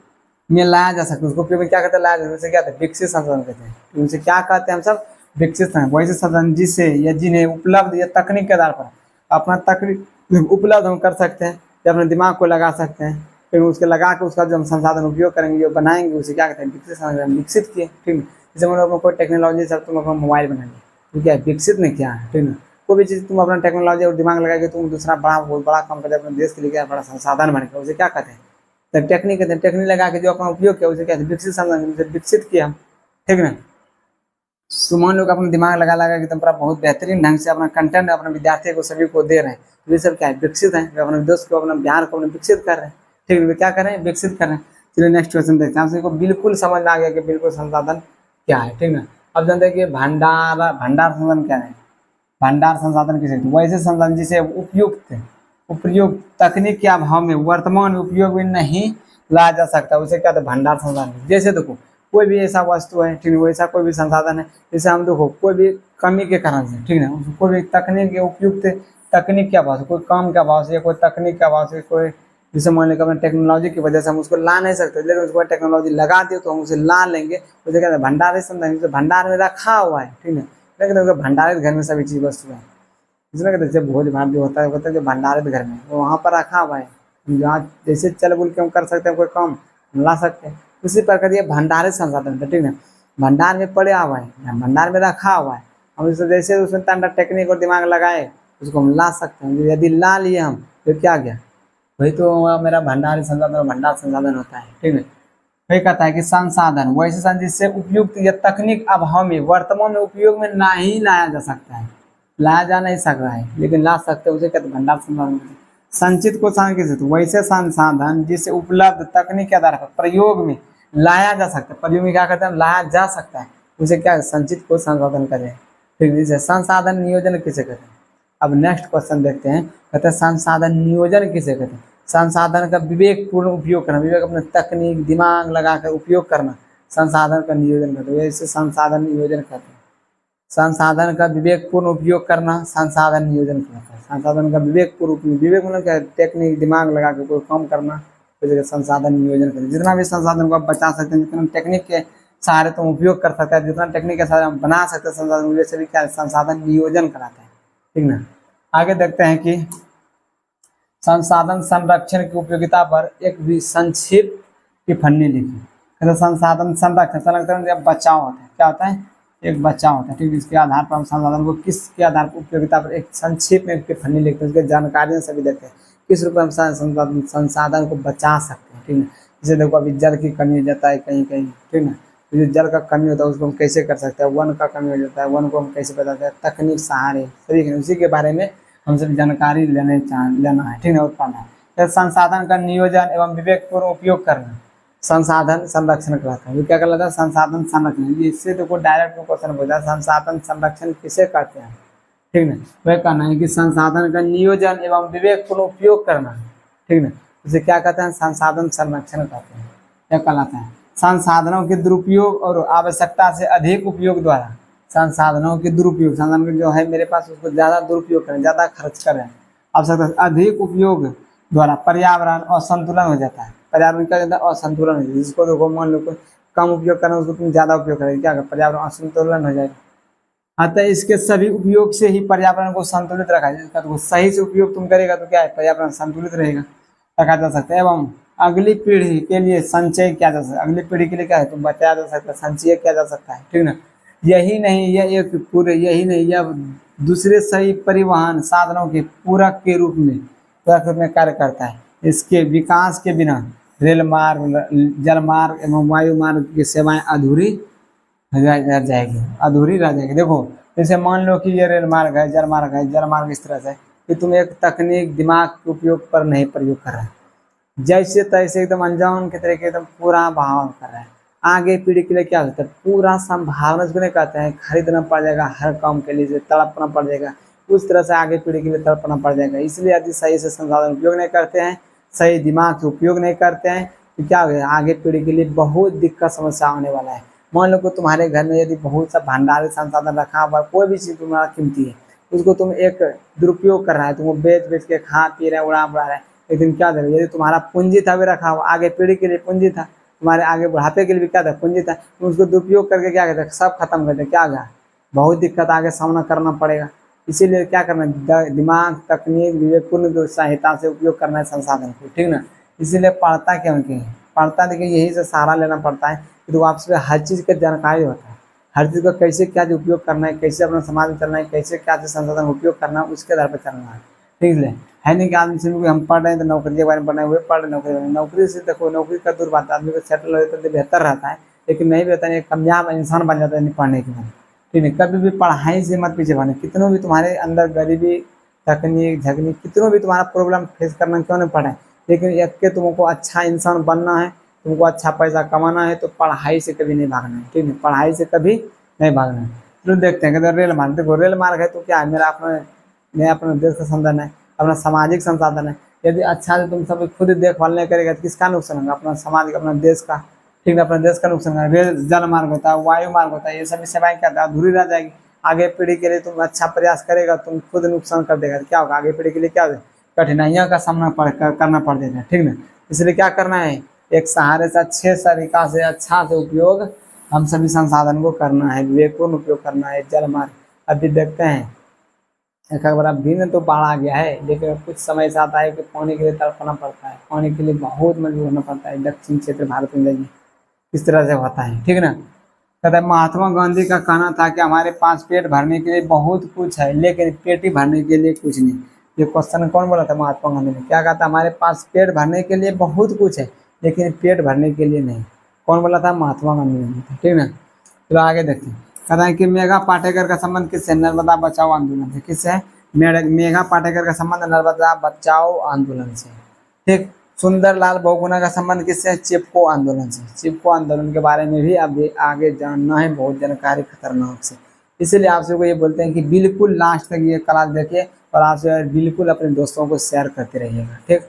में लाया जा सकता है। उसको उपयोग में क्या कहते हैं? लाया जा सकता है। उसे क्या कहते हैं? विकसित संसाधन कहते हैं। उनसे क्या कहते हैं हम सब? विकसित संसाधन। वैसे संसाधन जिससे या जिन्हें उपलब्ध या तकनीक के आधार पर अपना तकनीक उपलब्ध हम कर सकते हैं या अपने दिमाग को लगा सकते हैं, फिर उसके लगा के उसका जो हम संसाधन उपयोग करेंगे, जो बनाएंगे, उसे क्या कहते हैं? विकसित संसाधन। विकसित किए, ठीक है। जैसे मान लो कोई टेक्नोलॉजी सब तुम अपना मोबाइल बनाएंगे, तो क्या विकसित ने किया है, ठीक है। कोई भी चीज़ तुम अपना टेक्नोलॉजी और दिमाग लगा के तुम दूसरा बहुत बड़ा काम करके अपने देश के लिए क्या बड़ा संसाधन बन गया, उसे क्या कहते हैं? तो टेक्निक कहते हैं। टेक्निक लगा के जो अपना उपयोग किया उसे क्या कहते हैं? विकसित संसाधन। उसे विकसित किया, ठीक है ना। तो मान लो अपना दिमाग लगा कि तुम बहुत बेहतरीन ढंग से अपना कंटेंट अपने विद्यार्थियों को सभी को दे रहे हैं, तो ये सब क्या है? विकसित है। वे अपने देश को, अपने बिहार को अपने विकसित कर रहे हैं, ठीक है। वे क्या कर रहे हैं? विकसित कर रहे हैं। चलिए नेक्स्ट क्वेश्चन देखते हैं। आप सभी को बिल्कुल समझ में आ गया कि बिल्कुल संसाधन क्या है, ठीक है। अब जानते हैं कि भंडार संसाधन क्या है? भंडार संसाधन किसे? वैसे संसाधन जिसे उपयुक्त तकनीक के अभाव में वर्तमान उपयोग में नहीं लाया जा सकता, उसे क्या? भंडार संसाधन। जैसे देखो कोई भी ऐसा वस्तु है, ठीक है, वैसा कोई भी संसाधन है, जैसे हम देखो कोई भी कमी के कारण से, ठीक है, कोई भी तकनीक के उपयुक्त तकनीक के अभाव से, कोई काम के अभाव से या कोई तकनीक के अभाव से, कोई जैसे मान लीजिए अपने टेक्नोलॉजी की वजह से हम उसको ला नहीं सकते, लेकिन उसको टेक्नोलॉजी लगा दिए तो हम उसे ला लेंगे, उसे कहते हैं भंडार संसाधन। भंडार में रखा हुआ है, ठीक है, लेकिन भंडारित घर में सभी चीज वस्तु है। इसमें कहते जैसे भोज भात जो होता है, कहते हैं जो भंडारित घर में, वो वहाँ पर रखा हुआ है, जहाँ जैसे चल बुल के हम कर सकते हैं, कोई काम हम ला सकते हैं। उसी प्रकार ये भंडारित संसाधन है, ठीक है, भंडार में पड़ा हुआ है, भंडार में रखा हुआ है, हम इसे जैसे उसमें तंडा टेक्निक और दिमाग लगाए उसको हम ला सकते हैं। यदि ला लिए हम तो क्या गया, वही तो मेरा भंडारित संसाधन और भंडार संसाधन होता है, ठीक है। वही कहता है कि संसाधन वैसे संसाधन जिससे उपयुक्त या तकनीक अभाव में वर्तमान में उपयोग में नहीं लाया जा सकता है, लाया जा नहीं सक रहा है लेकिन ला सकते हैं, उसे कहते हैं भंडार संसाधन। संचित को वैसे संसाधन जिससे उपलब्ध तकनीक के आधार पर प्रयोग में लाया जा सकता है, प्रयोग में क्या कहते हैं, लाया जा सकता है, उसे क्या संचित को संसाधन कहते हैं, ठीक है। जैसे संसाधन नियोजन किसे कहते हैं। अब नेक्स्ट क्वेश्चन देखते हैं, कहते हैं संसाधन नियोजन किसे कहते हैं। संसाधन का विवेकपूर्ण उपयोग करना, विवेक अपने तकनीक दिमाग लगाकर उपयोग करना, संसाधन का नियोजन करते हैं, इसे संसाधन नियोजन कहते हैं। संसाधन का विवेकपूर्ण उपयोग करना संसाधन नियोजन कहता है। संसाधन का विवेकपूर्ण उपयोग, विवेक मतलब क्या है, टेक्निक दिमाग लगा के कोई काम करना, तो संसाधन नियोजन करते हैं। जितना भी संसाधन को आप बचा सकते हैं, जितना टेक्निक के सहारे तुम उपयोग कर सकते हैं, जितना टेक्निक के सहारे हम बना सकते हैं संसाधन, वैसे भी क्या संसाधन नियोजन कराते हैं, ठीक ना। आगे देखते हैं कि संसाधन संरक्षण की उपयोगिता पर एक भी संक्षिप्त टिप्पणी लिखी। संसाधन संरक्षण जब बचाव होता है, क्या होता है, एक बचाव होता है, ठीक है। इसके आधार पर हम संसाधन को किसके आधार पर उपयोगिता पर एक संक्षिप्त में टिप्पणी लिखते हैं, उसके जानकारियां सभी देते हैं, किस रूप में हम संसाधन को बचा सकते हैं, ठीक है। जैसे देखो अभी जल की कमी हो जाता है कहीं कहीं, ठीक है, तो जो जल का कमी होता है उसको हम कैसे कर सकते हैं, वन का कमी हो जाता है, वन को हम कैसे बचाते हैं, तकनीक सहारे सभी, उसी के बारे में हम सभी जानकारी लेना है, ठीक है, और पढ़ना है। संसाधन का नियोजन एवं विवेकपूर्ण उपयोग करना संसाधन संरक्षण कहलाता है। क्या कहलाता है, संसाधन संरक्षण। इससे तो कोई डायरेक्ट क्वेश्चन पूछा, संसाधन संरक्षण किसे कहते हैं, ठीक ना। वह कहना है कि संसाधन का नियोजन एवं विवेकपूर्ण उपयोग करना, ठीक ना। इसे क्या कहते हैं, संसाधन संरक्षण कहते हैं। क्या कहलाता है, संसाधनों के दुरुपयोग और आवश्यकता से अधिक उपयोग द्वारा, संसाधनों के दुरुपयोग, संसाधन जो है मेरे पास उसको ज़्यादा दुरुपयोग करें, ज़्यादा खर्च करें, आवश्यकता से अधिक उपयोग द्वारा पर्यावरण असंतुलन हो जाता है। पर्यावरण क्या जाता है, असंतुलन हो जाता है। जिसको देखो मान लो कम उपयोग करना, उसको तुम ज़्यादा उपयोग करेंगे, क्या पर्यावरण असंतुलन हो जाएगा। अतः इसके सभी उपयोग से ही पर्यावरण को संतुलित रखा जाए। इसका तो सही से उपयोग तुम करेगा तो क्या है, पर्यावरण संतुलित रहेगा, रखा जा सकता है। एवं अगली पीढ़ी के लिए संचय किया जा सकता है। अगली पीढ़ी के लिए क्या है, तुम बचाया जा सकता है, संचय किया जा सकता है, ठीक ना। यही नहीं, यह एक पूरे, यही नहीं, यह दूसरे सही परिवहन साधनों के पूरक के रूप में कार्य करता है। इसके विकास के बिना रेल मार्ग, जल मार्ग एवं वायु मार्ग की सेवाएं अधूरी रह जाएगी, अधूरी रह जाएगी। देखो जैसे मान लो कि ये रेल मार्ग है, जल मार्ग है, जल मार्ग इस तरह से कि तुम एक तकनीक दिमाग के उपयोग पर नहीं प्रयोग कर रहे हैं, जैसे तैसे एकदम अनजान के तरीके एकदम पूरा बहाव कर रहे हैं। आगे पीढ़ी के लिए क्या होता है, पूरा संभावना को नहीं कहते हैं, खरीदना पड़ जाएगा हर काम के लिए, तड़पना पड़ जाएगा, उस तरह से आगे पीढ़ी के लिए तड़पना पड़ जाएगा। इसलिए यदि सही से संसाधन उपयोग नहीं करते हैं, सही दिमाग से उपयोग नहीं करते हैं, तो क्या होगा, आगे पीढ़ी के लिए बहुत दिक्कत समस्या आने वाला है। मान लो कि तुम्हारे घर में यदि बहुत सा भंडारित संसाधन रखा हुआ, कोई भी चीज़ तुम्हारा कीमती है, उसको तुम एक दुरुपयोग कर रहा है, तुमको बेच बेच के खा पी रहे हैं, उड़ा रहे हैं, लेकिन क्या करें, यदि तुम्हारा पूंजी था भी रखा हुआ, आगे पीढ़ी के लिए पूंजी था, तुम्हारे आगे बुढ़ापे के लिए भी क्या था, पूंजी था, तुम उसको दुरुपयोग करके क्या कहते हैं, सब खत्म कर दे, क्या होगा, बहुत दिक्कत आगे सामना करना पड़ेगा। इसीलिए क्या करना है, दिमाग, तकनीक, विवेकपूर्ण सहायता से उपयोग करना है संसाधन को, ठीक ना। इसीलिए पढ़ता क्यों कि पढ़ता देखिए यही से सहारा लेना पड़ता है कि तो आपसे हर चीज़ की जानकारी होता है, हर चीज़ का कैसे क्या उपयोग करना है, कैसे अपना समाज में चलना है, कैसे क्या संसाधन उपयोग करना है, उसके आधार पर चलना है, ठीक है नहीं कि आदमी से हम पढ़ रहे हैं तो नौकरी के बारे में पढ़ना है, वे पढ़ रहे नौकरी, नौकरी से देखो नौकरी का दूर बात, आदमी को सेटल हो जाता है तो बेहतर रहता है, लेकिन नहीं बेहतर है, कामयाब इंसान बन जाता है पढ़ने के बाद, ठीक है। कभी भी पढ़ाई से मत पीछे भागना, कितनों भी तुम्हारे अंदर गरीबी, तकनीक झकनी, कितनों भी तुम्हारा प्रॉब्लम फेस करना क्यों नहीं पढ़े, लेकिन एक के तुमको अच्छा इंसान बनना है, तुमको अच्छा पैसा कमाना है, तो पढ़ाई से कभी नहीं भागना है, ठीक है, पढ़ाई से कभी नहीं भागना है। तो देखते हैं कि रेल मार्ग, देखो रेल मार्ग है तो क्या है, मेरा अपना देश का संसाधन है, अपना सामाजिक संसाधन है। यदि अच्छा से तुम सब खुद देखभाल नहीं करेगा तो किसका नुकसान होगा, अपना समाज का, अपना देश का, ठीक है, अपने देश का नुकसान है। रेल जल मार्ग होता है, वायु मार्ग होता है, ये सभी सेवाएं क्या अधूरी रह जाएगी। आगे पीढ़ी के लिए तुम अच्छा प्रयास करेगा, तुम खुद नुकसान कर देगा, क्या होगा, आगे पीढ़ी के लिए क्या कठिनाइयाँ का सामना करना पड़ जाएगा, ठीक ना। इसलिए क्या करना है, एक सहारे से अच्छे तरीका से अच्छा से उपयोग हम सभी संसाधन को करना है, विवेकपूर्ण उपयोग करना है। जल मार्ग अभी देखते हैं एक बार अभी में तो बाढ़ आ गया है, लेकिन कुछ समय से आता है कि पानी के लिए तड़पना पड़ता है, पानी के लिए बहुत मजबूर होना पड़ता है। दक्षिण क्षेत्र भारत में जाइए किस तरह से होता है, ठीक ना। कहता है महात्मा गांधी का कहना था कि हमारे पास पेट भरने के लिए बहुत कुछ है, लेकिन पेटी भरने के लिए कुछ नहीं। ये क्वेश्चन कौन बोला था, महात्मा गांधी ने। क्या कहा था, हमारे पास पेट भरने के लिए बहुत कुछ है, लेकिन पेट भरने के लिए नहीं। कौन बोला था, महात्मा गांधी ने, ठीक ना। तो आगे देखते हैं, कहता है कि मेघा पाटेकर का संबंध किससे, नर्मदा बचाओ आंदोलन से। किससे, मेघा पाटेकर का संबंध नर्मदा बचाओ आंदोलन से, ठीक। सुंदरलाल बहुगुणा का संबंध किससे, चिपको आंदोलन से। चिपको आंदोलन के बारे में भी अभी आगे जानना है, बहुत जानकारी खतरनाक से, इसीलिए आप सबको ये बोलते हैं कि बिल्कुल लास्ट तक ये क्लास देखिए और आपसे बिल्कुल अपने दोस्तों को शेयर करते रहिएगा, ठीक।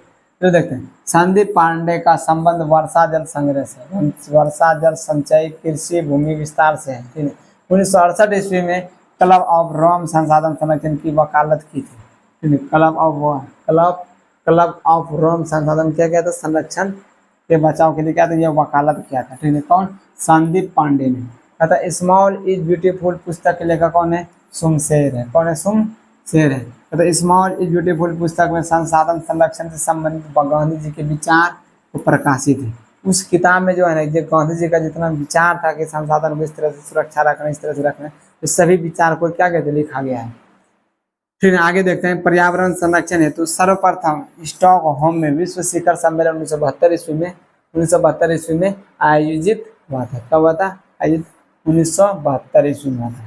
तो देखते हैं, संदीप पांडे का संबंध वर्षा जल संग्रह से, वर्षा जल संचय कृषि भूमि विस्तार से है, ठीक है। 1968 ईस्वी में क्लब ऑफ रोम संसाधन संरक्षण की वकालत की थी, ठीक है। क्लब ऑफ रोम संसाधन क्या था, संरक्षण के बचाव के लिए क्या था, ये वकालत किया था, ठीक है। कौन, संदीप पांडे ने। कहता है स्मॉल इज ब्यूटीफुल पुस्तक के लेखक कौन है, सुमशेर है। कौन है, सुमशेर है। कहता स्मॉल इज ब्यूटीफुल पुस्तक में संसाधन संरक्षण से संबंधित गांधी जी के विचार को प्रकाशित है। उस किताब में जो है ना, ये गांधी जी का जितना विचार था कि संसाधन को इस तरह से सुरक्षा रखना, इस तरह से रखना, तो सभी विचार को क्या कहते लिखा गया है। फिर आगे देखते हैं, पर्यावरण संरक्षण हेतु सर्वप्रथम स्टॉकहोम में विश्व शिखर सम्मेलन 1972 ईस्वी में आयोजित हुआ था। कब हुआ था, आयोजित 1972 ईस्वी में हुआ था।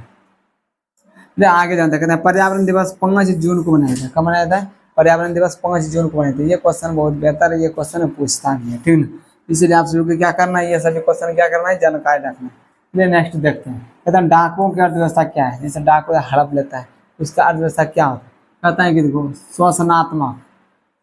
आगे जानते हैं, कहते हैं पर्यावरण दिवस 5 जून को मनाया था। कब मनाया था, पर्यावरण दिवस 5 जून को मनाया था। ये क्वेश्चन बहुत बेहतर है, ये क्वेश्चन पूछता भी है, ठीक ना। इसीलिए आप सभी को क्या करना है, ये सभी क्वेश्चन क्या करना है, जानकारी रखना है। नेक्स्ट देखते हैं, कहते हैं डाकुओं की अर्थव्यवस्था क्या है। जैसे डाकू हड़प लेता है, उसका अर्थव्यवस्था क्या होता है? कहता है कि देखो शोषणात्मक,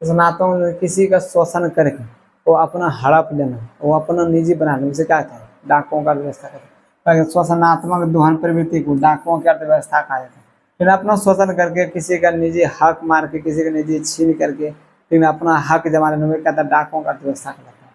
शोषणात्मक मतलब किसी का शोषण करके वो अपना हड़प लेना, वो अपना निजी बनाना, उसे क्या कहते हैं? डाकुओं का अर्थव्यवस्था कहते हैं। शोषणात्मक दोहन प्रवृत्ति को डाकुओं की अर्थव्यवस्था कहा जाता है। फिर अपना शोषण करके किसी का निजी हक मार के, किसी का निजी छीन करके फिर अपना हक जमा लेने में कहता है डाकुओं का अर्थव्यवस्था कहलाता है।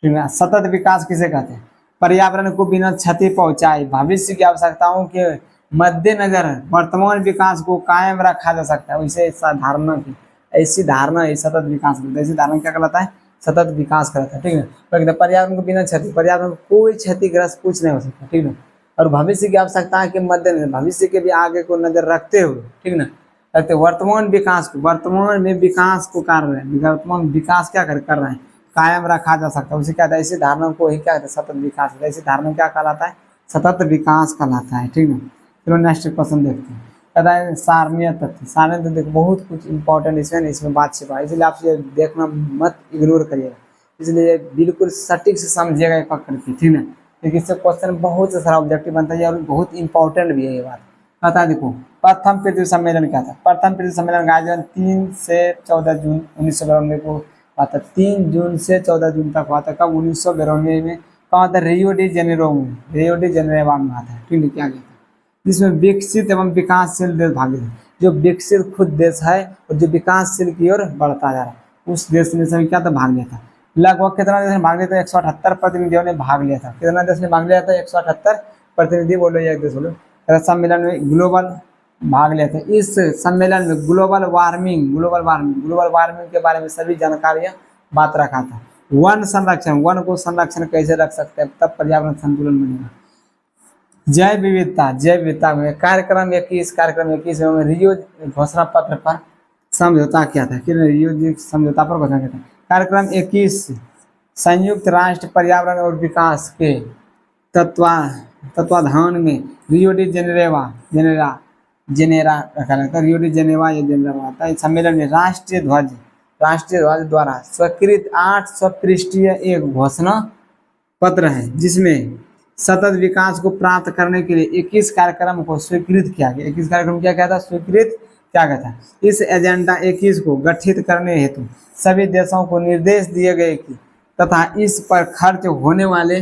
ठीक है। सतत विकास किसे कहते हैं? पर्यावरण को बिना क्षति पहुंचाए भविष्य की आवश्यकताओं के मद्देनजर वर्तमान विकास को कायम रखा जा सकता है, वैसे ऐसा धारणा की, ऐसी धारणा है सतत विकास कहलाता है। ऐसी धारणा क्या कहलाता है? सतत विकास कहलाता है। ठीक है। तो पर्यावरण को बिना क्षति, पर्यावरण को कोई क्षतिग्रस्त कुछ नहीं हो सकता। ठीक है। और भविष्य की आवश्यकता के मद्देनजर, भविष्य के भी आगे को नजर रखते हुए, ठीक ना, कहते वर्तमान विकास को, वर्तमान में विकास को कर रहे हैं, वर्तमान विकास क्या कर रहे हैं? कायम रखा जा सकता है, उसे क्या कहता है? इसी धारणा को ही क्या कहते हैं? सतत विकास। ऐसी धारणा क्या कहलाता है? सतत विकास कहलाता है। ठीक है। चलो नेक्स्ट क्वेश्चन देखते हैं। कहता है सारणीय तथ्य। सारणीय तथ्य देखो बहुत कुछ इंपॉर्टेंट इसमें बात छिपा है, इसलिए आप ये देखना मत इग्नोर करिएगा, इसलिए बिल्कुल सटीक से समझिएगा एक पकड़ के। ठीक है। क्योंकि इससे क्वेश्चन बहुत सारा ऑब्जेक्टिव बनता है और बहुत इंपॉर्टेंट भी है ये बात। कहता है देखो प्रथम पृथ्वी सम्मेलन क्या था? प्रथम पृथ्वी सम्मेलन का आयोजन 3 से 14 जून 1992 को हुआ था। 3 जून से 14 जून तक हुआ था। कब? 1992 में। कहाँ था? रियो डी जेनेरो में, रियो डी जेनेरो में हुआ था। ठीक है। क्या गया था? जिसमें विकसित एवं विकासशील देश भाग लिए। जो विकसित खुद देश है और जो विकासशील की ओर बढ़ता जा रहा है, उस देश ने सभी क्या था? भाग लिया था। लगभग कितना देश ने भाग लिया था? 178 प्रतिनिधियों ने भाग लिया था। कितना देश ने भाग लिया था? 178 प्रतिनिधि। बोलो एक देश बोलो। सम्मेलन में ग्लोबल भाग लिया था। इस सम्मेलन में ग्लोबल वार्मिंग के बारे में सभी जानकारियां बात रखा था। वन संरक्षण, वन को संरक्षण कैसे रख सकते हैं, तब पर्यावरण संतुलन बनेगा। जैव विविधता में कार्यक्रम 21 में रियो घोषणा पत्र पर समझौता किया था। कि रियो समझौता पर घोषणा किया था। कार्यक्रम 21 संयुक्त राष्ट्र पर्यावरण और विकास के तत्वाधान में रियो डी जेनेरा रखा गया था। रियो डी जेनेवा या जेनेवा आता है। सम्मेलन में राष्ट्रीय ध्वज द्वारा स्वीकृत 800 पृष्ठीय एक घोषणा पत्र है, जिसमें सतत विकास को प्राप्त करने के लिए 21 कार्यक्रम को स्वीकृत किया गया। 21 कार्यक्रम क्या था? स्वीकृत क्या गया था? इस एजेंडा 21 को गठित करने हेतु सभी देशों को निर्देश दिए गए कि तथा इस पर खर्च होने वाले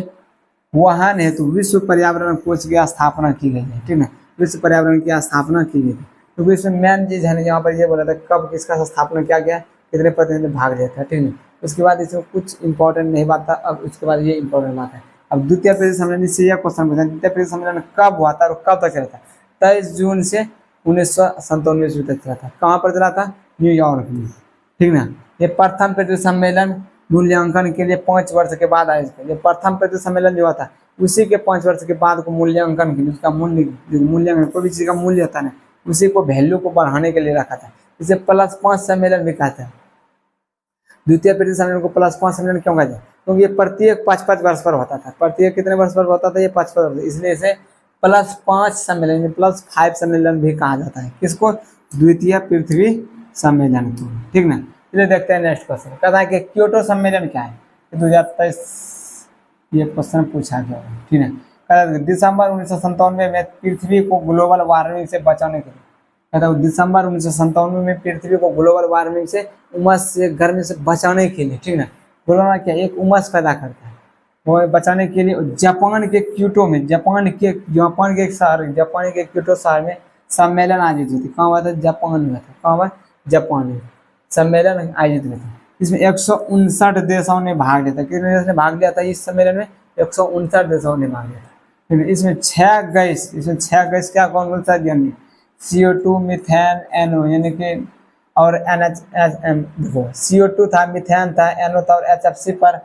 वाहन हेतु विश्व पर्यावरण कोष की स्थापना की गई है। ठीक है। विश्व पर्यावरण की स्थापना की गई थी। क्योंकि इसमें मेन चीज है ना, यहाँ पर ये बोला था कब किसका स्थापना किया गया, कितने प्रतिनिधि भाग लिया था। ठीक है। उसके बाद इसमें कुछ इंपॉर्टेंट नहीं बात था। अब उसके बाद ये इंपॉर्टेंट बात है। अब द्वितीय पृथ्वी सम्मेलन से यह क्वेश्चन पूछा, द्वितीय पृथ्वी सम्मेलन कब हुआ था और कब तक चला था? 23 जून से 1997 ईस्वी तक चला था। कहाँ पर चला था? न्यूयॉर्क में। ठीक ना। ये प्रथम पृथ्वी सम्मेलन मूल्यांकन के लिए 5 वर्ष के बाद आयोजित। ये प्रथम पृथ्वी सम्मेलन जो हुआ था उसी के 5 वर्ष के बाद को मूल्यांकन के लिए, उसका मूल्यांकन कोई भी चीज का मूल्य होता है ना, उसी को वैल्यू को बढ़ाने के लिए रखा था। इसे +5 सम्मेलन भी कहते हैं। द्वितीय पृथ्वी सम्मेलन को +5 सम्मेलन क्यों कहते हैं? क्योंकि ये प्रत्येक 5-5 वर्ष पर होता था। प्रत्येक कितने वर्ष पर होता था? ये 5-5 वर्ष, इसलिए इसे +5 सम्मेलन, +5 सम्मेलन भी कहा जाता है। किसको? द्वितीय पृथ्वी सम्मेलन को। ठीक ना। चलिए देखते हैं नेक्स्ट क्वेश्चन। कहता है कि क्योटो सम्मेलन क्या है? 2023 ये क्वेश्चन पूछा गया है। ठीक है। कहता है दिसंबर 1997 में पृथ्वी को ग्लोबल वार्मिंग से बचाने के लिए, कहता है दिसंबर 1997 में पृथ्वी को ग्लोबल वार्मिंग से, उमस से, गर्मी से बचाने के लिए, ठीक है, ग्लोबल क्या एक उमस पैदा करता है, वो बचाने के लिए जापान के क्योटो में, जापान के एक शहर, जापान के क्योटो शहर में सम्मेलन आयोजित हुई थी। कहाँ हुआ था? जापान में था। कहाँ हुआ? जापान में सम्मेलन आयोजित हुआ था। इसमें 159 देशों ने भाग लिया था। कितने देश ने भाग लिया था इस सम्मेलन में? 159 देशों ने भाग लिया था। इसमें 6 गैस क्या कौन सा दिया? CO2, मीथेन, NO, यानी कि और NHM। देखो CO2 था, मीथेन था, NO था और HFC पर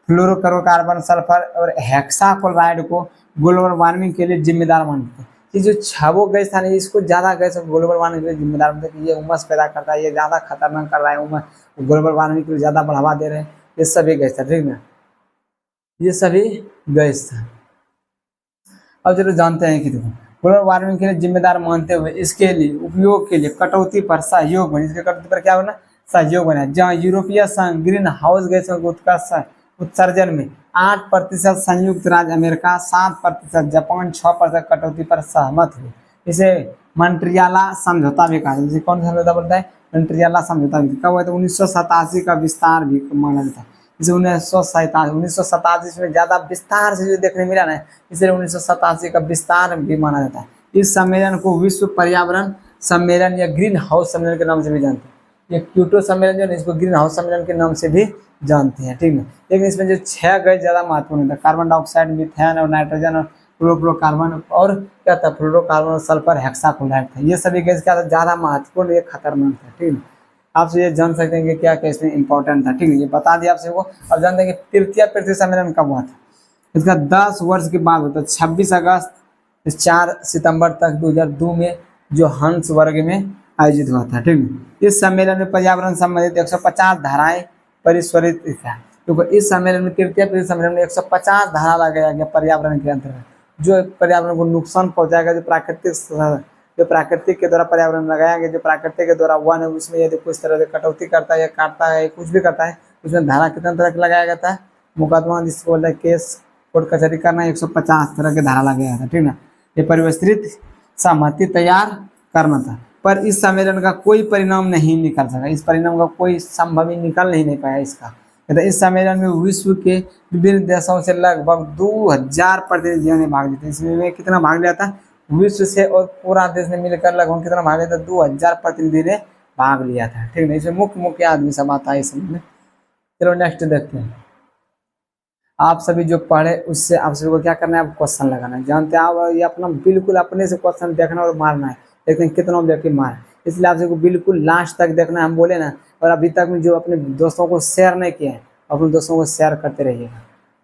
फ्लोरोकार्बन, सल्फर और हेक्साक्लोराइड को ग्लोबल वार्मिंग के लिए जिम्मेदार मानते हैं। ये जो 6 गैस था ना, इसको ज्यादा गैस ग्लोबल वार्मिंग के लिए जिम्मेदार मानते हैं कि ये उमस पैदा करता है, ये ज्यादा खतरनाक कर रहा है, उमस ग्लोबल वार्मिंग के लिए ज्यादा बढ़ावा दे रहे हैं। ये सभी गैस था। ठीक है। ये सभी गैस था। अब चलो जानते हैं कि देखो ग्लोबल वार्मिंग के लिए जिम्मेदार मानते हुए इसके लिए उपयोग के लिए कटौती पर सहयोग बने। इसके कटौती पर क्या बना? सहयोग बना। जहाँ यूरोपीय संघ ग्रीन हाउस गैसों के उत्सर्जन में 8% संयुक्त राज्य अमेरिका, 7% जापान, 6% कटौती पर सहमत हुए। इसे मंट्रियाला समझौता भी कहा जाता है। जैसे कौन सा समझौता बोलता है? मंट्रियाला समझौता भी। कब हुआ था? 1987 का विस्तार भी माना जाता है। जैसे 1987 में ज्यादा विस्तार से जो देखने मिला ना, इसलिए 1987 का विस्तार भी माना जाता है। इस सम्मेलन को विश्व पर्यावरण सम्मेलन या ग्रीन हाउस सम्मेलन के नाम से भी जानते हैं। ये क्योटो सम्मेलन जो है इसको ग्रीन हाउस सम्मेलन के नाम से भी जानते हैं, ठीक है। लेकिन इसमें जो 6 गैस ज्यादा महत्वपूर्ण था, कार्बन डाइऑक्साइड, मीथेन और नाइट्रोजन और फ्लोरोकार्बन और क्या था, फ्लोरोकार्बन और सल्फर हेक्साक्लोराइड था। ये सभी गैस क्या था? ज्यादा महत्वपूर्ण, ये खतरनाक था, ठीक है। आपसे ये जान सकते हैं कि क्या क्या इसमें इंपॉर्टेंट था, ठीक है। ये बता दिया आपसे को। अब जानते हैं कि तृतीय पृथ्वी सम्मेलन कब हुआ था? इसका 10 वर्ष के बाद होता है, 26 अगस्त 4 सितंबर तक 2002 में जो हंसवर्ग में आयोजित हुआ था, ठीक है। इस सम्मेलन में पर्यावरण संबंधित 150 धाराएं परिस्वरित है। तो इस सम्मेलन में, तृतीय पृथ्वी सम्मेलन में 150 धारा लगाया गया पर्यावरण के अंतर्गत, जो पर्यावरण को नुकसान पहुंचाएगा, जो प्राकृतिक के द्वारा पर्यावरण लगाया गया, जो प्राकृतिक के द्वारा वन है, उसमें यदि कुछ तरह से कटौती करता है या काटता है, कुछ भी करता है, उसमें धारा कितना तरह का लगाया गया था? मुकदमा जिसको बोलता है केस, कोर्ट कचहरी करना, 150 तरह के धारा लगाया गया था, ठीक ना। ये परिवर्तित सहमति तैयार करना था, पर इस सम्मेलन का कोई परिणाम नहीं निकल सका। इस परिणाम का कोई संभव ही निकल नहीं पाया इसका। तो इस सम्मेलन में विश्व के विभिन्न देशों से लगभग 2000 प्रतिनिधियों ने भाग लिया। इसमें कितना भाग लिया था? विश्व से और पूरा देश ने मिलकर लगभग कितना भाग लिया था? 2000 प्रतिनिधि ने भाग लिया था, ठीक है। इसमें मुख्य मुख्य आदमी सब आता है इसमें। चलो नेक्स्ट देखते हैं। आप सभी जो पढ़े उससे आप सभी को क्या करना है? आप क्वेश्चन लगाना है, जानते हैं आप। ये अपना बिल्कुल अपने से क्वेश्चन देखना और मारना है, देखते हैं कितना व्यक्ति मार। इसलिए आप सबको बिल्कुल लास्ट तक देखना है, हम बोले ना। और अभी तक में जो अपने दोस्तों को शेयर नहीं किए हैं, अपने दोस्तों को शेयर करते रहिएगा,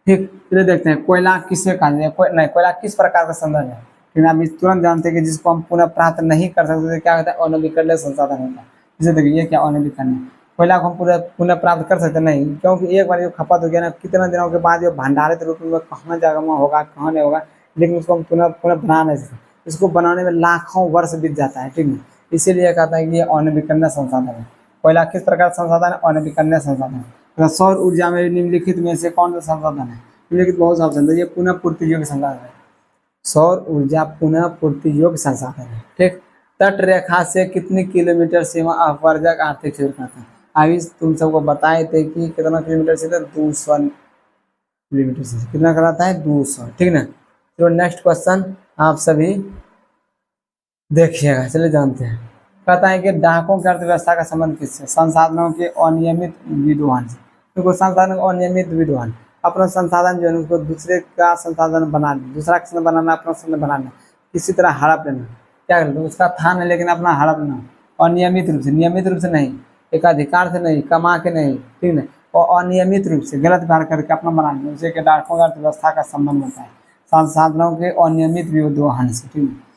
ठीक। चलिए देखते हैं कोयला किससे कहा जाए, कोयला किस प्रकार का संसाधन है, ठीक है। हम तुरंत जानते हैं कि जिसको हम पुनः प्राप्त नहीं कर सकते, क्या होता है? अनवीकरणीय संसाधन होता है। जैसे देखिए ये क्या अनवीकरणीय, कोयला को हम पूरा पुनः प्राप्त कर सकते नहीं, क्योंकि एक बार जो खपत हो गया ना, कितना दिनों के बाद जो भंडारित रूप में कहाँ जगह होगा, कहाँ नहीं होगा, लेकिन उसको हम पुनः बना नहीं सकते। इसको बनाने में लाखों वर्ष बीत जाता है, ठीक है। इसीलिए कहता है कि ये अनवीकरणीय संसाधन है। कोयला किस प्रकार संसाधन है? अनवीकरणीय संसाधन है। तो सौर ऊर्जा में निम्नलिखित में से कौन सा संसाधन है? निम्नलिखित बहुत सा ऑप्शन है, ये पुनः पूर्ति योग्य संसाधन है। सौर ऊर्जा पुनः पूर्ति योग्य संसाधन है, ठीक। तट रेखा से कितनी किलोमीटर सीमा अपवर्जक आर्थिक क्षेत्र करता है? अभी तुम सबको बताए थे कि कितना किलोमीटर से? 200 किलोमीटर से। कितना कराता है? 200, ठीक ना। तो नेक्स्ट क्वेश्चन आप सभी देखिएगा। चलिए जानते हैं। कहता है कि डाकों की अर्थव्यवस्था का संबंध किससे? संसाधनों के अनियमित विद्वहन से। देखो संसाधन का अनियमित विद्वहन, अपना संसाधन जो है उसको दूसरे का संसाधन बनाना, दूसरा का संसाधन बनाना, अपना संसाधन बनाना, किसी तरह हड़प लेना। क्या करते? उसका था नहीं लेकिन अपना हड़प लेना, अनियमित रूप से, नियमित रूप से नहीं, एक अधिकार से नहीं, कमा के नहीं, ठीक है। और अनियमित रूप से गलत व्यवहार करके अपना बनाना, उसे के डाकों की अर्थव्यवस्था का संबंध होता है संसाधनों के अनियमित विद्वहन से, ठीक है।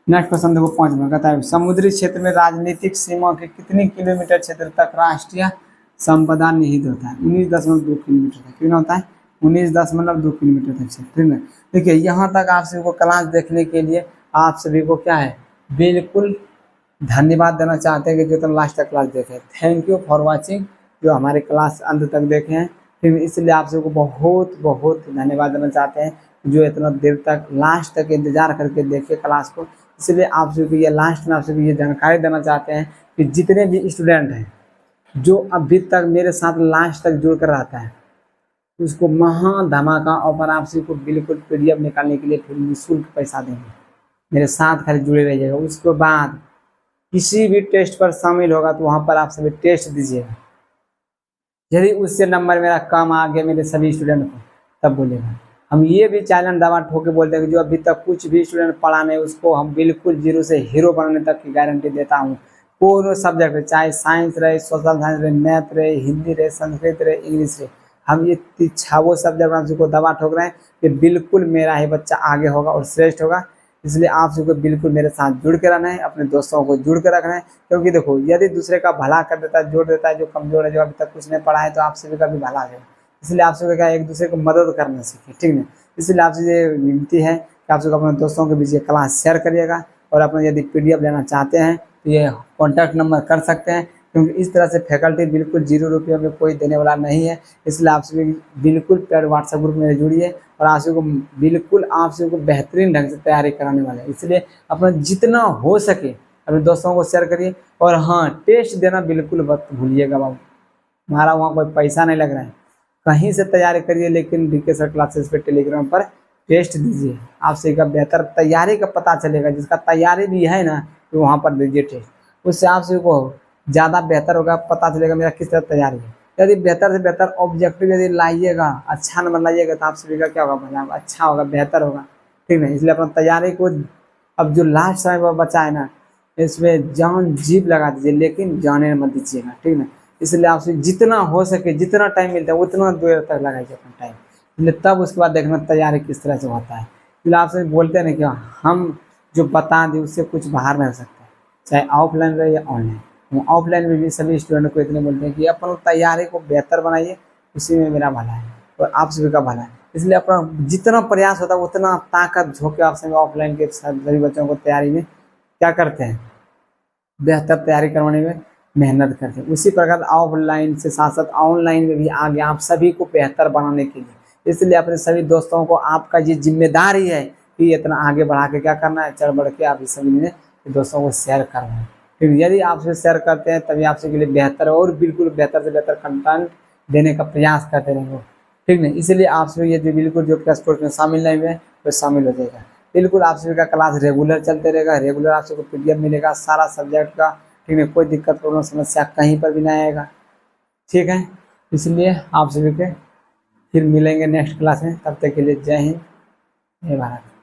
नेक्स्ट क्वेश्चन देखो 5 में। कहता है समुद्री क्षेत्र में राजनीतिक सीमा के कितनी किलोमीटर क्षेत्र तक राष्ट्रीय संपदा निहित होता है? 19.2 किलोमीटर तक। कितना होता है? 19.2 किलोमीटर तक, ठीक है। देखिए यहाँ तक आप सभी को क्लास देखने के लिए आप सभी को क्या है, बिल्कुल धन्यवाद देना चाहते हैं कि जो तुम लास्ट तक क्लास देखे। थैंक यू फॉर वॉचिंग, जो हमारे क्लास अंत तक देखे हैं, ठीक है। इसलिए आप सबको बहुत बहुत धन्यवाद देना चाहते हैं जो इतना देर तक लास्ट तक इंतजार करके देखे क्लास को। इसलिए आप सभी ये लास्ट में आप सभी ये जानकारी देना चाहते हैं कि जितने भी स्टूडेंट हैं जो अभी तक मेरे साथ लास्ट तक जुड़ कर रहता है, उसको महा धमाका ऑफर आप सभी को बिल्कुल PDF निकालने के लिए फिर निःशुल्क पैसा देंगे। मेरे साथ खाली जुड़े रहिएगा। उसके बाद किसी भी टेस्ट पर शामिल होगा तो वहाँ पर आप सभी टेस्ट दीजिएगा। यदि उससे नंबर मेरा कम आ गया मेरे सभी स्टूडेंट को, तब बोलेगा। हम ये भी चैलेंज दबा ठोके बोलते हैं कि जो अभी तक कुछ भी स्टूडेंट पढ़ा नहीं उसको हम बिल्कुल 0 से हीरो बनाने तक की गारंटी देता हूँ। कोई सब्जेक्ट रहे, चाहे साइंस रहे, सोशल साइंस रहे, मैथ रहे, हिंदी रहे, संस्कृत रहे, इंग्लिश रहे, हम ये 6 सब्जेक्ट आप सबको दबा ठोक रहे हैं कि बिल्कुल मेरा ही बच्चा आगे होगा और श्रेष्ठ होगा। इसलिए आप सबको बिल्कुल मेरे साथ जुड़ के रहना है, अपने दोस्तों को जुड़ के रखना है। क्योंकि देखो यदि दूसरे का भला कर देता है, जोड़ देता है, जो कमजोर है, जो अभी तक कुछ नहीं पढ़ा है, तो आप सभी का भी भला है। इसलिए आप सबको क्या एक दूसरे को मदद करना सीखिए, ठीक है। इसलिए आपसे ये विनती है कि आप सबको अपने दोस्तों के बीच ये क्लास शेयर करिएगा। और अपना यदि PDF लेना चाहते हैं तो ये कॉन्टैक्ट नंबर कर सकते हैं, क्योंकि इस तरह से फैकल्टी बिल्कुल 0 रुपये में कोई देने वाला नहीं है। इसलिए आप सभी बिल्कुल पेड व्हाट्सएप ग्रुप में जुड़िए और आप सभी को बिल्कुल आप सभी को बेहतरीन ढंग से तैयारी कराने वाले हैं। इसलिए अपना जितना हो सके अपने दोस्तों को शेयर करिए। और हाँ, टेस्ट देना बिल्कुल मत भूलिएगा बाबू, हमारा वहाँ कोई पैसा नहीं लग रहा है, कहीं से तैयारी करिए, लेकिन डीके सर क्लासेस पे टेलीग्राम पर टेस्ट दीजिए। आपसे का बेहतर तैयारी का पता चलेगा, जिसका तैयारी भी है ना तो वहाँ पर दीजिए टेस्ट, उससे आप सभी को ज़्यादा बेहतर होगा, पता चलेगा मेरा किस तरह तैयारी है। यदि बेहतर से बेहतर ऑब्जेक्टिव यदि लाइएगा, अच्छा नंबर लाइएगा, तो आप सभी का क्या होगा, बना अच्छा होगा, बेहतर होगा, ठीक है। इसलिए अपना तैयारी को अब जो लास्ट समय पर बचा है ना, इसमें जान जीभ लगा दीजिए, लेकिन जाने मत दीजिएगा, ठीक है। इसलिए आपसे जितना हो सके, जितना टाइम मिलता है उतना देर तक लगाइए अपना टाइम, इसलिए तब उसके बाद देखना तैयारी किस तरह से होता है। इसलिए आपसे बोलते हैं ना कि हम जो बता दें उससे कुछ बाहर नहीं हो सकता, चाहे ऑफलाइन रहे या ऑनलाइन। ऑफलाइन में भी सभी स्टूडेंट को इतने बोलते हैं कि अपन तैयारी को बेहतर बनाइए, उसी में मेरा भला है और आप सभी का भला है। इसलिए अपना जितना प्रयास होता है उतना ताकत झोंके आप सभी ऑफलाइन के सभी बच्चों को तैयारी में क्या करते हैं, बेहतर तैयारी करवाने में मेहनत करते हैं। उसी प्रकार ऑफलाइन से साथ साथ ऑनलाइन में भी आगे आप सभी को बेहतर बनाने के लिए, इसलिए अपने सभी दोस्तों को आपका ये जिम्मेदारी है कि इतना आगे बढ़ा के क्या करना है, चढ़ बढ़ के आप इस सभी ने दोस्तों को शेयर करना है। फिर यदि आप शेयर करते हैं तभी आपसे के लिए बेहतर और बिल्कुल बेहतर से बेहतर कंटेंट देने का प्रयास करते रहेंगे, ठीक नहीं। इसलिए आप सभी ये जो बिल्कुल जो क्लास कोर्स में शामिल नहीं हुए तो शामिल हो जाएगा। बिल्कुल आप सभी का क्लास रेगुलर चलते रहेगा, रेगुलर आप सबको PDF मिलेगा सारा सब्जेक्ट का, ठीक है। कोई दिक्कत प्रॉब्लम समस्या कहीं पर भी नहीं आएगा, ठीक है। इसलिए आप सभी के फिर मिलेंगे नेक्स्ट क्लास में, तब तक के लिए जय हिंद, जय भारत।